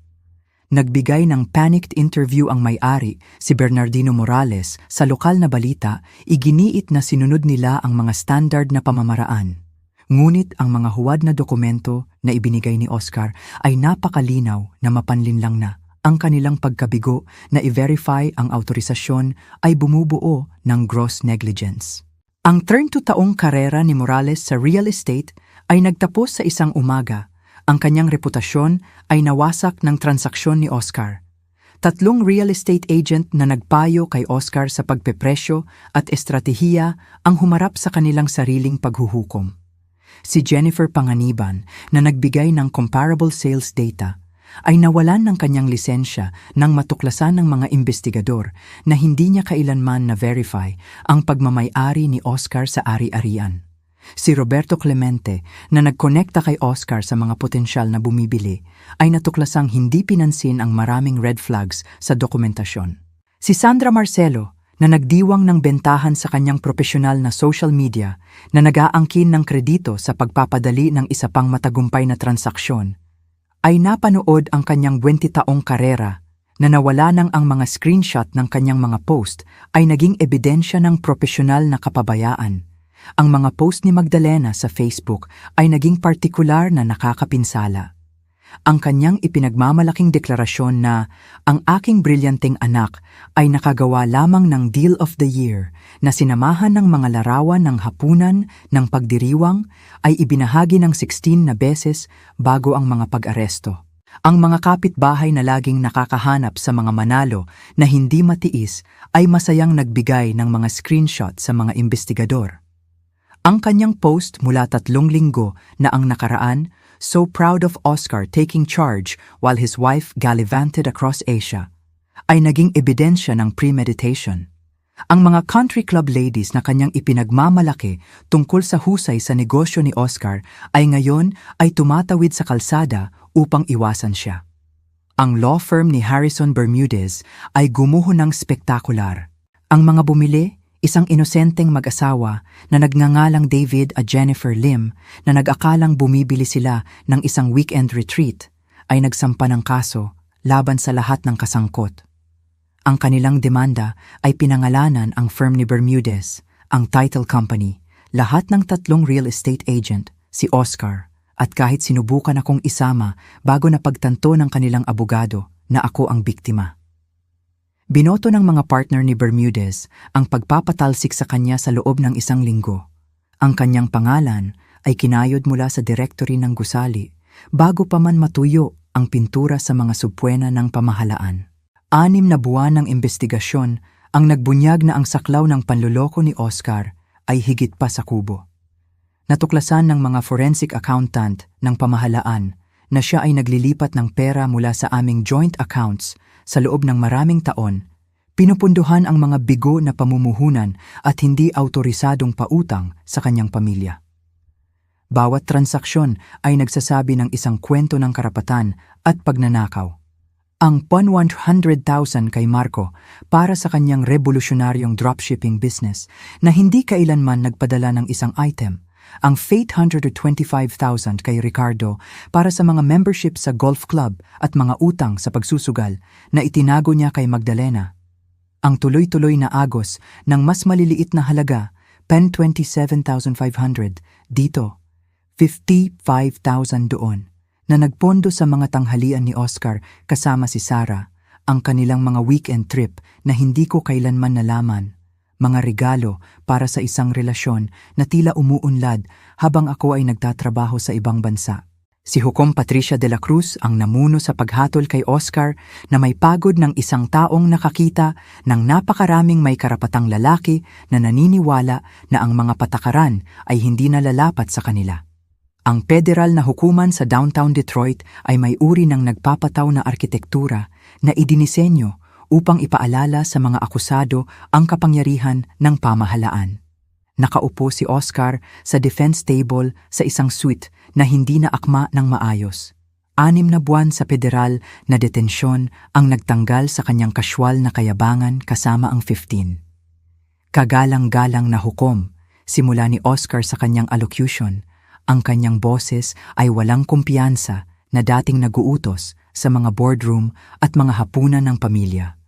Nagbigay ng panicked interview ang may-ari, si Bernardino Morales, sa lokal na balita, iginiit na sinunod nila ang mga standard na pamamaraan. Ngunit ang mga huwad na dokumento na ibinigay ni Oscar ay napakalinaw na mapanlinlang na. Ang kanilang pagkabigo na i-verify ang autorisasyon ay bumubuo ng gross negligence. Ang 32 taong karera ni Morales sa real estate ay nagtapos sa isang umaga. Ang kanyang reputasyon ay nawasak ng transaksyon ni Oscar. 3 real estate agent na nagpayo kay Oscar sa pagpepresyo at estratehiya ang humarap sa kanilang sariling paghuhukom. Si Jennifer Panganiban na nagbigay ng comparable sales data ay nawalan ng kanyang lisensya nang matuklasan ng mga investigador na hindi niya kailanman na-verify ang pagmamay-ari ni Oscar sa ari-arian. Si Roberto Clemente na nagkonekta kay Oscar sa mga potensyal na bumibili ay natuklasang hindi pinansin ang maraming red flags sa dokumentasyon. Si Sandra Marcelo na nagdiwang ng bentahan sa kanyang profesional na social media na nag-aangkin ng kredito sa pagpapadali ng isa pang matagumpay na transaksyon, ay napanood ang kanyang 20 taong karera na nawala nang ang mga screenshot ng kanyang mga post ay naging ebidensya ng profesional na kapabayaan. Ang mga post ni Magdalena sa Facebook ay naging partikular na nakakapinsala. Ang kanyang ipinagmamalaking deklarasyon na ang aking brilyanteng anak ay nakagawa lamang ng Deal of the Year na sinamahan ng mga larawan ng hapunan ng pagdiriwang ay ibinahagi ng 16 na beses bago ang mga pag-aresto. Ang mga kapitbahay na laging nakakahanap sa mga manalo na hindi matiis ay masayang nagbigay ng mga screenshot sa mga investigador. Ang kanyang post mula 3 linggo na ang nakaraan, "So proud of Oscar taking charge while his wife gallivanted across Asia," ay naging ebidensya ng premeditation. Ang mga country club ladies na kanyang ipinagmamalaki tungkol sa husay sa negosyo ni Oscar ay ngayon ay tumatawid sa kalsada upang iwasan siya. Ang law firm ni Harrison Bermudez ay gumuho ng spektakular. Ang mga bumili, Isang inosenteng mag-asawa na nagngangalang David at Jennifer Lim na nag-akalang bumibili sila ng isang weekend retreat ay nagsampa ng kaso laban sa lahat ng kasangkot. Ang kanilang demanda ay pinangalanan ang firm ni Bermudez, ang title company, lahat ng 3 real estate agent, si Oscar, at kahit sinubukan akong isama bago napagtanto ng kanilang abogado na ako ang biktima. Binoto ng mga partner ni Bermudez ang pagpapatalsik sa kanya sa loob ng 1 linggo. Ang kanyang pangalan ay kinayod mula sa directory ng gusali bago pa man matuyo ang pintura sa mga subpuena ng pamahalaan. 6 na buwan ng investigasyon ang nagbunyag na ang saklaw ng panloloko ni Oscar ay higit pa sa kubo. Natuklasan ng mga forensic accountant ng pamahalaan na siya ay naglilipat ng pera mula sa aming joint accounts sa loob ng maraming taon, pinupunduhan ang mga bigo na pamumuhunan at hindi autorisadong pautang sa kanyang pamilya. Bawat transaksyon ay nagsasabi ng isang kwento ng karapatan at pagnanakaw. Ang 100,000 kay Marco para sa kanyang revolusyonaryong dropshipping business na hindi kailanman nagpadala ng isang item. Ang 825,000 kay Ricardo para sa mga membership sa golf club at mga utang sa pagsusugal na itinago niya kay Magdalena. Ang tuloy-tuloy na agos ng mas maliliit na halaga, 27,500 dito, 55,000 doon, na nagpondo sa mga tanghalian ni Oscar kasama si Sarah, ang kanilang mga weekend trip na hindi ko kailanman nalaman. Mga regalo para sa isang relasyon na tila umuunlad habang ako ay nagtatrabaho sa ibang bansa. Si Hukom Patricia de la Cruz ang namuno sa paghatol kay Oscar na may pagod ng isang taong nakakita ng napakaraming may karapatang lalaki na naniniwala na ang mga patakaran ay hindi nalalapat sa kanila. Ang federal na hukuman sa downtown Detroit ay may uri ng nagpapataw na arkitektura na idinisenyo upang ipaalala sa mga akusado ang kapangyarihan ng pamahalaan. Nakaupo si Oscar sa defense table sa isang suite na hindi na akma ng maayos. 6 na buwan sa federal na detensyon ang nagtanggal sa kanyang kasywal na kayabangan kasama ang 15. Kagalang-galang na hukom, simula ni Oscar sa kanyang allocution, ang kanyang boses ay walang kumpiyansa na dating naguutos sa mga boardroom at mga hapunan ng pamilya.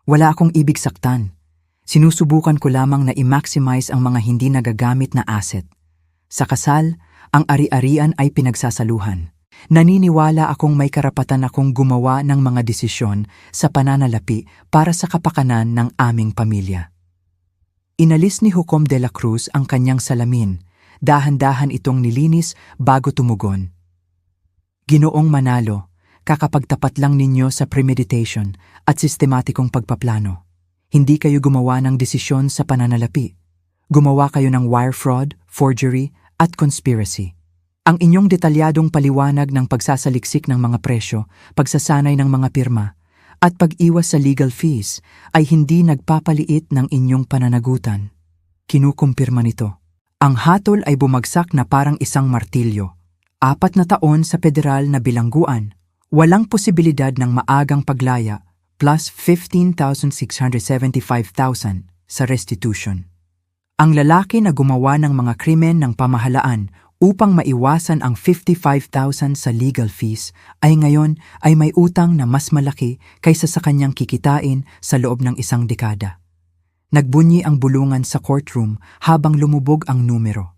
Wala akong ibig saktan. Sinusubukan ko lamang na i-maximize ang mga hindi nagagamit na asset. Sa kasal, ang ari-arian ay pinagsasaluhan. Naniniwala akong may karapatan akong gumawa ng mga desisyon sa pananalapi para sa kapakanan ng aming pamilya. Inalis ni Hukom de la Cruz ang kanyang salamin. Dahan-dahan itong nilinis bago tumugon. Ginoong Manalo, kakapagtapat lang ninyo sa premeditation at sistematikong pagpaplano. Hindi kayo gumawa ng desisyon sa pananalapi. Gumawa kayo ng wire fraud, forgery, at conspiracy. Ang inyong detalyadong paliwanag ng pagsasaliksik ng mga presyo, pagsasanay ng mga pirma, at pag-iwas sa legal fees ay hindi nagpapaliit ng inyong pananagutan. Kinukumpirma nito. Ang hatol ay bumagsak na parang isang martilyo. 4 na taon sa federal na bilangguan. Walang posibilidad ng maagang paglaya plus 15,675,000 sa restitution. Ang lalaki na gumawa ng mga krimen ng pamahalaan upang maiwasan ang 55,000 sa legal fees ay ngayon ay may utang na mas malaki kaysa sa kanyang kikitain sa loob ng 1 dekada. Nagbunyi ang bulungan sa courtroom habang lumubog ang numero.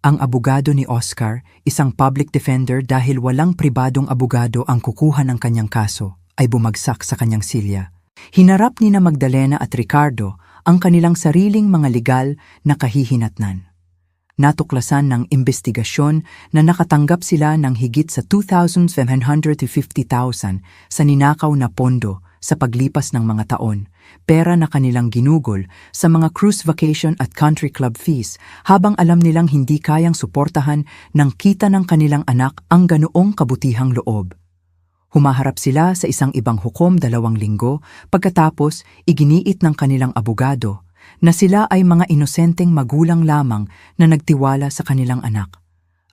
Ang abogado ni Oscar, isang public defender dahil walang pribadong abogado ang kukuha ng kanyang kaso, ay bumagsak sa kanyang silya. Hinarap ni na Magdalena at Ricardo ang kanilang sariling mga legal na kahihinatnan. Natuklasan ng investigasyon na nakatanggap sila ng higit sa 2,750,000 sa ninakaw na pondo sa paglipas ng mga taon, pera na kanilang ginugol sa mga cruise vacation at country club fees habang alam nilang hindi kayang suportahan ng kita ng kanilang anak ang ganoong kabutihang loob. Humaharap sila sa isang ibang hukom 2 linggo pagkatapos iginiit ng kanilang abogado na sila ay mga inosenteng magulang lamang na nagtiwala sa kanilang anak.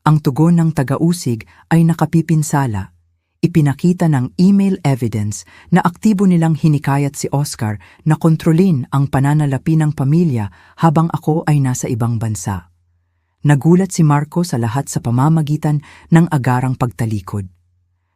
Ang tugon ng taga-usig ay nakapipinsala. ipinakita ng email evidence na aktibo nilang hinikayat si Oscar na kontrolin ang pananalapi ng pamilya habang ako ay nasa ibang bansa. Nagulat si Marco sa lahat sa pamamagitan ng agarang pagtalikod.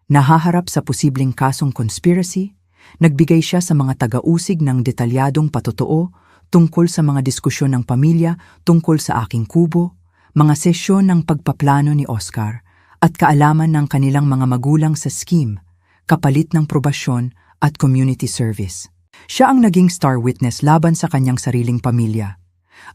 Nahaharap sa posibleng kasong conspiracy, nagbigay siya sa mga taga-usig ng detalyadong patotoo tungkol sa mga diskusyon ng pamilya tungkol sa aking kubo, mga sesyon ng pagpaplano ni Oscar, at kaalaman ng kanilang mga magulang sa scheme, kapalit ng probasyon at community service. Siya ang naging star witness laban sa kanyang sariling pamilya.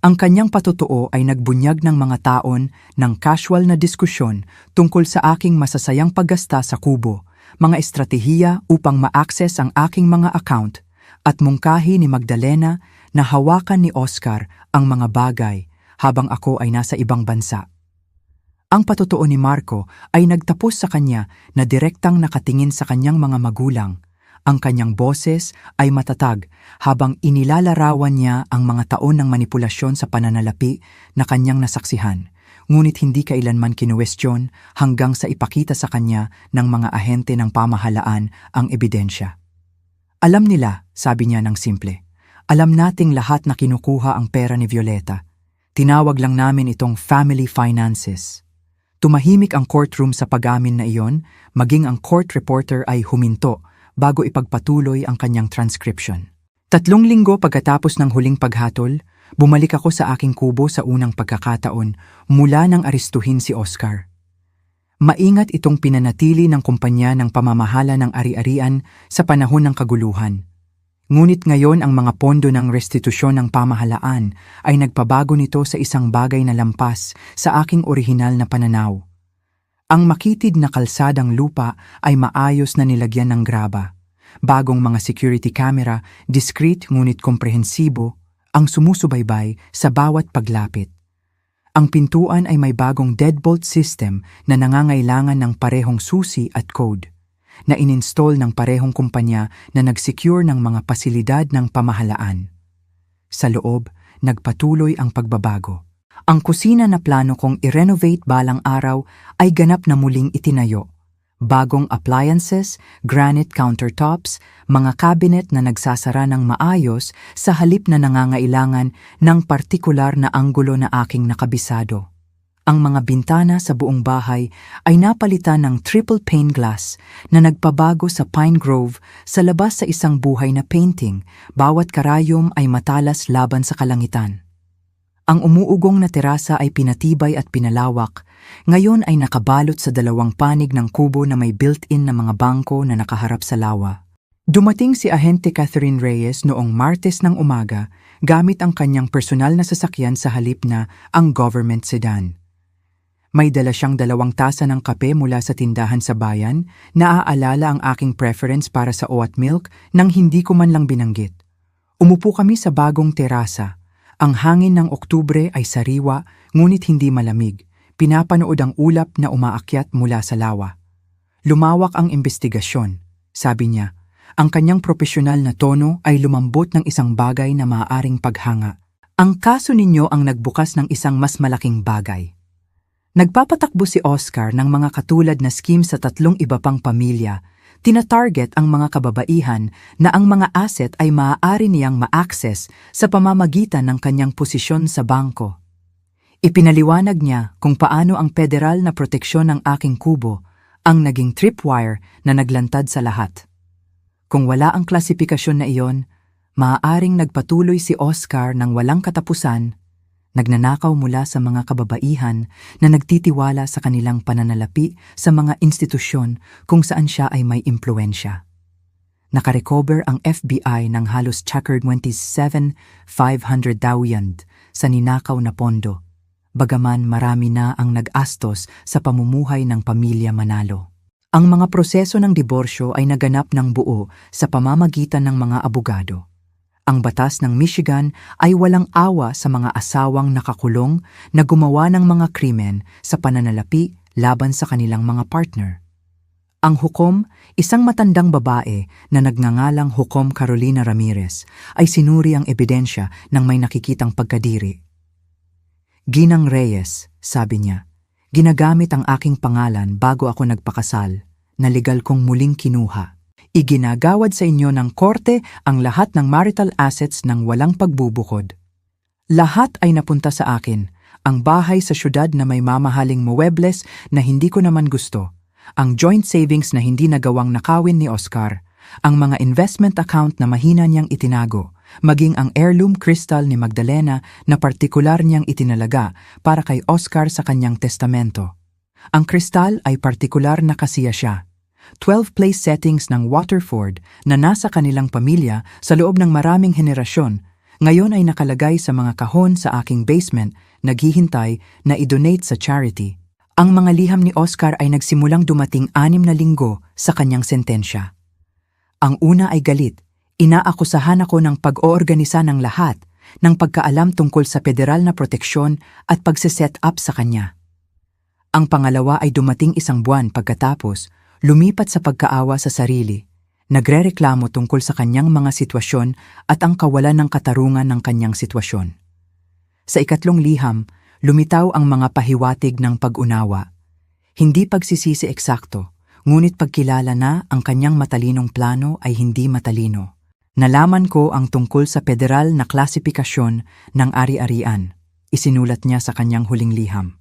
Ang kanyang patotoo ay nagbunyag ng mga taon ng casual na diskusyon tungkol sa aking masasayang paggasta sa kubo, mga estratehiya upang ma-access ang aking mga account, at mungkahi ni Magdalena na hawakan ni Oscar ang mga bagay habang ako ay nasa ibang bansa. Ang patotoo ni Marco ay nagtapos sa kanya na direktang nakatingin sa kanyang mga magulang. Ang kanyang boses ay matatag habang inilalarawan niya ang mga taon ng manipulasyon sa pananalapi na kanyang nasaksihan, ngunit hindi kailanman kinuwestiyon hanggang sa ipakita sa kanya ng mga ahente ng pamahalaan ang ebidensya. Alam nila, sabi niya ng simple. Alam nating lahat na kinukuha ang pera ni Violeta. Tinawag lang namin itong family finances. Tumahimik ang courtroom sa pag-amin na iyon, maging ang court reporter ay huminto bago ipagpatuloy ang kanyang transcription. 3 linggo pagkatapos ng huling paghatol, bumalik ako sa aking kubo sa unang pagkakataon mula nang aristuhin si Oscar. Maingat itong pinanatili ng kumpanya ng pamamahala ng ari-arian sa panahon ng kaguluhan. Ngunit ngayon ang mga pondo ng restitusyon ng pamahalaan ay nagpabago nito sa isang bagay na lampas sa aking orihinal na pananaw. Ang makitid na kalsadang lupa ay maayos na nilagyan ng graba. Bagong mga security camera, discreet ngunit komprehensibo, ang sumusubaybay sa bawat paglapit. Ang pintuan ay may bagong deadbolt system na nangangailangan ng parehong susi at code, na ininstall ng parehong kumpanya na nagsecure ng mga pasilidad ng pamahalaan. Sa loob, nagpatuloy ang pagbabago. Ang kusina na plano kong i-renovate balang araw ay ganap na muling itinayo. Bagong appliances, granite countertops, mga cabinet na nagsasara ng maayos sa halip na nangangailangan ng partikular na anggulo na aking nakabisado. Ang mga bintana sa buong bahay ay napalitan ng triple pane glass na nagpabago sa Pine Grove sa labas sa isang buhay na painting, bawat karayom ay matalas laban sa kalangitan. Ang umuugong na terasa ay pinatibay at pinalawak, ngayon ay nakabalot sa 2 panig ng kubo na may built-in na mga bangko na nakaharap sa lawa. Dumating si Ahente Catherine Reyes noong Martes ng umaga gamit ang kanyang personal na sasakyan sa halip na ang government sedan. May dala siyang 2 tasa ng kape mula sa tindahan sa bayan, naaalala ang aking preference para sa oat milk nang hindi ko man lang binanggit. Umupo kami sa bagong terasa. Ang hangin ng Oktubre ay sariwa, ngunit hindi malamig. Pinapanood ang ulap na umaakyat mula sa lawa. Lumawak ang investigasyon, sabi niya. Ang kanyang propesyonal na tono ay lumambot ng isang bagay na maaaring paghanga. Ang kaso ninyo ang nagbukas ng isang mas malaking bagay. Nagpapatakbo si Oscar ng mga katulad na scheme sa 3 iba pang pamilya. Tina-target ang mga kababaihan na ang mga asset ay maaari niyang ma-access sa pamamagitan ng kanyang posisyon sa bangko. Ipinaliwanag niya kung paano ang federal na proteksyon ng aking kubo ang naging tripwire na naglantad sa lahat. Kung wala ang klasifikasyon na iyon, maaaring nagpatuloy si Oscar ng walang katapusan, nagnanakaw mula sa mga kababaihan na nagtitiwala sa kanilang pananalapi sa mga institusyon kung saan siya ay may impluensya. Nakarecover ang FBI ng halos checkered 27,500 dawyand sa ninakaw na pondo, bagaman marami na ang nag-astos sa pamumuhay ng pamilya Manalo. Ang mga proseso ng diborsyo ay naganap ng buo sa pamamagitan ng mga abogado. Ang batas ng Michigan ay walang awa sa mga asawang nakakulong na gumawa ng mga krimen sa pananalapi laban sa kanilang mga partner. Ang hukom, isang matandang babae na nagngangalang Hukom Carolina Ramirez, ay sinuri ang ebidensya ng may nakikitang pagkadiri. Ginang Reyes, sabi niya, ginagamit ang aking pangalan bago ako nagpakasal. na legal kong muling kinuha. Iginagawad sa inyo ng korte ang lahat ng marital assets ng walang pagbubukod. Lahat ay napunta sa akin. Ang bahay sa syudad na may mamahaling muebles na hindi ko naman gusto. Ang joint savings na hindi nagawang nakawin ni Oscar. Ang mga investment account na mahina niyang itinago. Maging ang heirloom crystal ni Magdalena na partikular niyang itinalaga para kay Oscar sa kanyang testamento. Ang kristal ay partikular na kasiya siya. 12 place settings ng Waterford na nasa kanilang pamilya sa loob ng maraming henerasyon, ngayon ay nakalagay sa mga kahon sa aking basement, naghihintay na i-donate sa charity. Ang mga liham ni Oscar ay nagsimulang dumating 6 na linggo sa kanyang sentensya. Ang una ay galit. Inaakusahan ako ng pag-oorganisa ng lahat, ng pagkaalam tungkol sa federal na proteksyon at pagse-set up sa kanya. Ang pangalawa ay dumating 1 buwan pagkatapos, lumipat sa pagkaawa sa sarili, nagrereklamo tungkol sa kanyang mga sitwasyon at ang kawalan ng katarungan ng kanyang sitwasyon. Sa ikatlong liham, lumitaw ang mga pahiwatig ng pag-unawa. Hindi pagsisisi eksakto, ngunit pagkilala na ang kanyang matalinong plano ay hindi matalino. Nalaman ko ang tungkol sa federal na klasifikasyon ng ari-arian. Isinulat niya sa kanyang huling liham.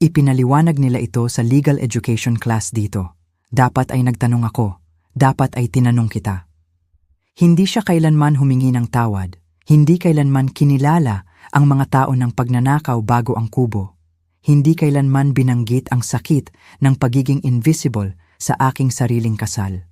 Ipinaliwanag nila ito sa legal education class dito. Dapat ay nagtanong ako. Dapat ay tinanong kita. Hindi siya kailanman humingi ng tawad. Hindi kailanman kinilala ang mga tao ng pagnanakaw bago ang kubo. Hindi kailanman binanggit ang sakit ng pagiging invisible sa aking sariling kasal.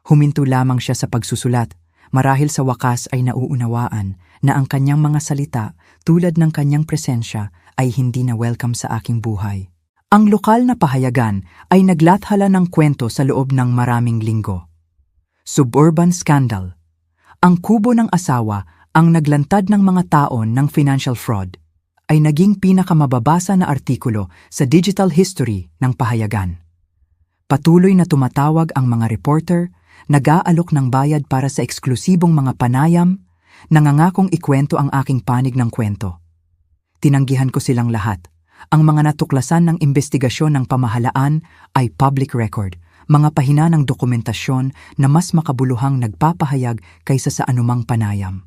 Huminto lamang siya sa pagsusulat, marahil sa wakas ay nauunawaan na ang kanyang mga salita tulad ng kanyang presensya ay hindi na welcome sa aking buhay. Ang lokal na pahayagan ay naglathala ng kwento sa loob ng maraming linggo. Suburban Scandal. Ang kubo ng asawa ang naglantad ng mga taon ng financial fraud ay naging pinakamababasa na artikulo sa digital history ng pahayagan. Patuloy na tumatawag ang mga reporter, nag-aalok ng bayad para sa eksklusibong mga panayam, nangangakong ikwento ang aking panig ng kwento. Tinanggihan ko silang lahat. Ang mga natuklasan ng investigasyon ng pamahalaan ay public record, mga pahina ng dokumentasyon na mas makabuluhang nagpapahayag kaysa sa anumang panayam.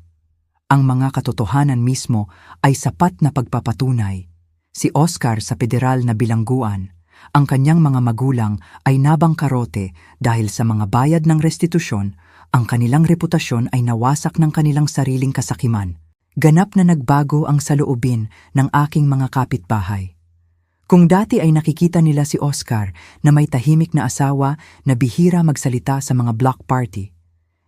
Ang mga katotohanan mismo ay sapat na pagpapatunay. Si Oscar sa federal na bilangguan, ang kanyang mga magulang ay nabangkarote dahil sa mga bayad ng restitusyon, ang kanilang reputasyon ay nawasak ng kanilang sariling kasakiman. Ganap na nagbago ang saloobin ng aking mga kapitbahay. Kung dati ay nakikita nila si Oscar na may tahimik na asawa na bihira magsalita sa mga block party,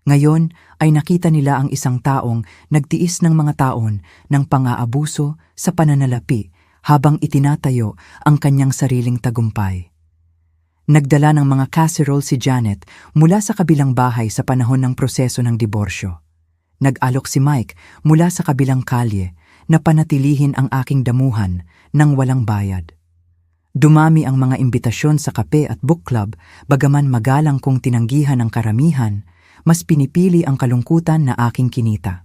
ngayon ay nakita nila ang isang taong nagtiis ng mga taon ng pang-aabuso sa pananalapi habang itinatayo ang kanyang sariling tagumpay. Nagdala ng mga casserole si Janet mula sa kabilang bahay sa panahon ng proseso ng diborsyo. Nag-alok si Mike mula sa kabilang kalye na panatilihin ang aking damuhan ng walang bayad. Dumami ang mga imbitasyon sa kape at book club, bagaman magalang kong tinanggihan ang karamihan, mas pinipili ang kalungkutan na aking kinita.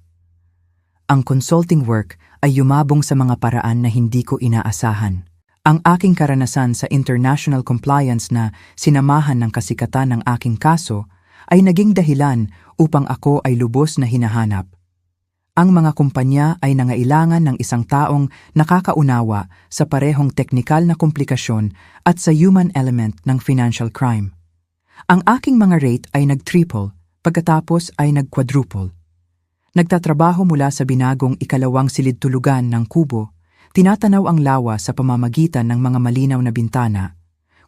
Ang consulting work ay yumabong sa mga paraan na hindi ko inaasahan. Ang aking karanasan sa international compliance na sinamahan ng kasikatan ng aking kaso ay naging dahilan upang ako ay lubos na hinahanap. Ang mga kumpanya ay nangailangan ng isang taong nakakaunawa sa parehong teknikal na komplikasyon at sa human element ng financial crime. Ang aking mga rate ay nag-triple, pagkatapos ay nag-quadruple. Nagtatrabaho mula sa binagong ikalawang silid-tulugan ng kubo, tinatanaw ang lawa sa pamamagitan ng mga malinaw na bintana.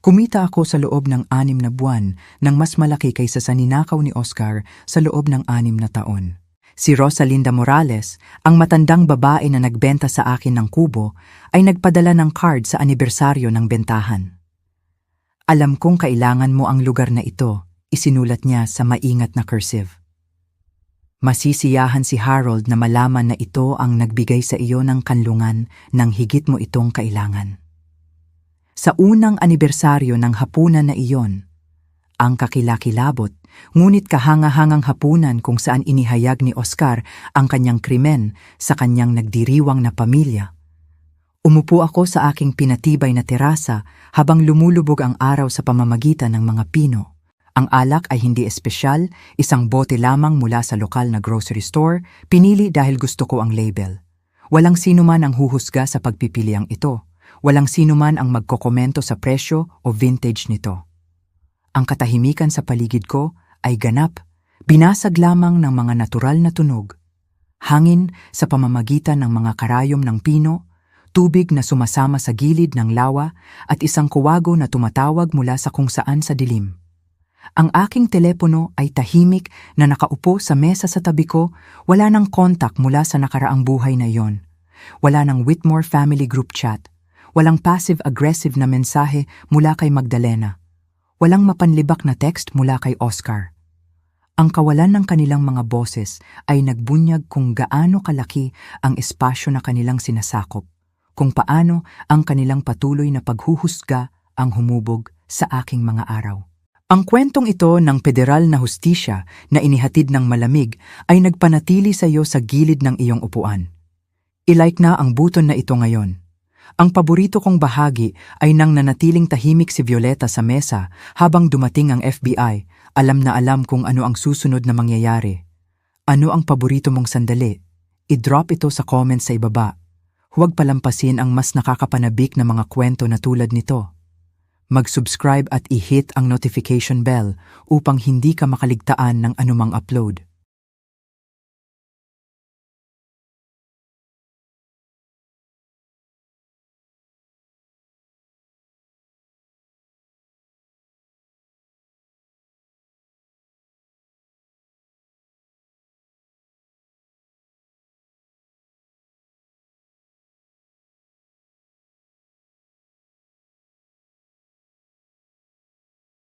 Kumita ako sa loob ng 6 na buwan ng mas malaki kaysa sa ninakaw ni Oscar sa loob ng 6 na taon. Si Rosalinda Morales, ang matandang babae na nagbenta sa akin ng kubo, ay nagpadala ng card sa anibersaryo ng bentahan. Alam kong kailangan mo ang lugar na ito, isinulat niya sa maingat na cursive. Masisiyahan si Harold na malaman na ito ang nagbigay sa iyo ng kanlungan nang higit mo itong kailangan. Sa unang anibersaryo ng hapunan na iyon, ang kakilakilabot, ngunit kahanga-hangang hapunan kung saan inihayag ni Oscar ang kanyang krimen sa kanyang nagdiriwang na pamilya. Umupo ako sa aking pinatibay na terasa habang lumulubog ang araw sa pamamagitan ng mga pino. Ang alak ay hindi espesyal, isang bote lamang mula sa lokal na grocery store, pinili dahil gusto ko ang label. Walang sino man ang huhusga sa pagpipiliang ito. Walang sino man ang magkokomento sa presyo o vintage nito. Ang katahimikan sa paligid ko ay ganap, binasag lamang ng mga natural na tunog. Hangin sa pamamagitan ng mga karayom ng pino, tubig na sumasama sa gilid ng lawa at isang kuwago na tumatawag mula sa kung saan sa dilim. Ang aking telepono ay tahimik na nakaupo sa mesa sa tabi ko, wala nang kontak mula sa nakaraang buhay na iyon. Wala nang Whitmore family group chat. Walang passive-aggressive na mensahe mula kay Magdalena. Walang mapanlibak na text mula kay Oscar. Ang kawalan ng kanilang mga boses ay nagbunyag kung gaano kalaki ang espasyo na kanilang sinasakop, kung paano ang kanilang patuloy na paghuhusga ang humubog sa aking mga araw. Ang kwentong ito ng federal na hustisya na inihatid ng malamig ay nagpanatili sa iyo sa gilid ng iyong upuan. I-like na ang buton na ito ngayon. Ang paborito kong bahagi ay nang nanatiling tahimik si Violeta sa mesa habang dumating ang FBI, alam na alam kung ano ang susunod na mangyayari. Ano ang paborito mong sandali? I-drop ito sa comments sa ibaba. Huwag palampasin ang mas nakakapanabik na mga kwento na tulad nito. Mag-subscribe at i-hit ang notification bell upang hindi ka makaligtaan ng anumang upload.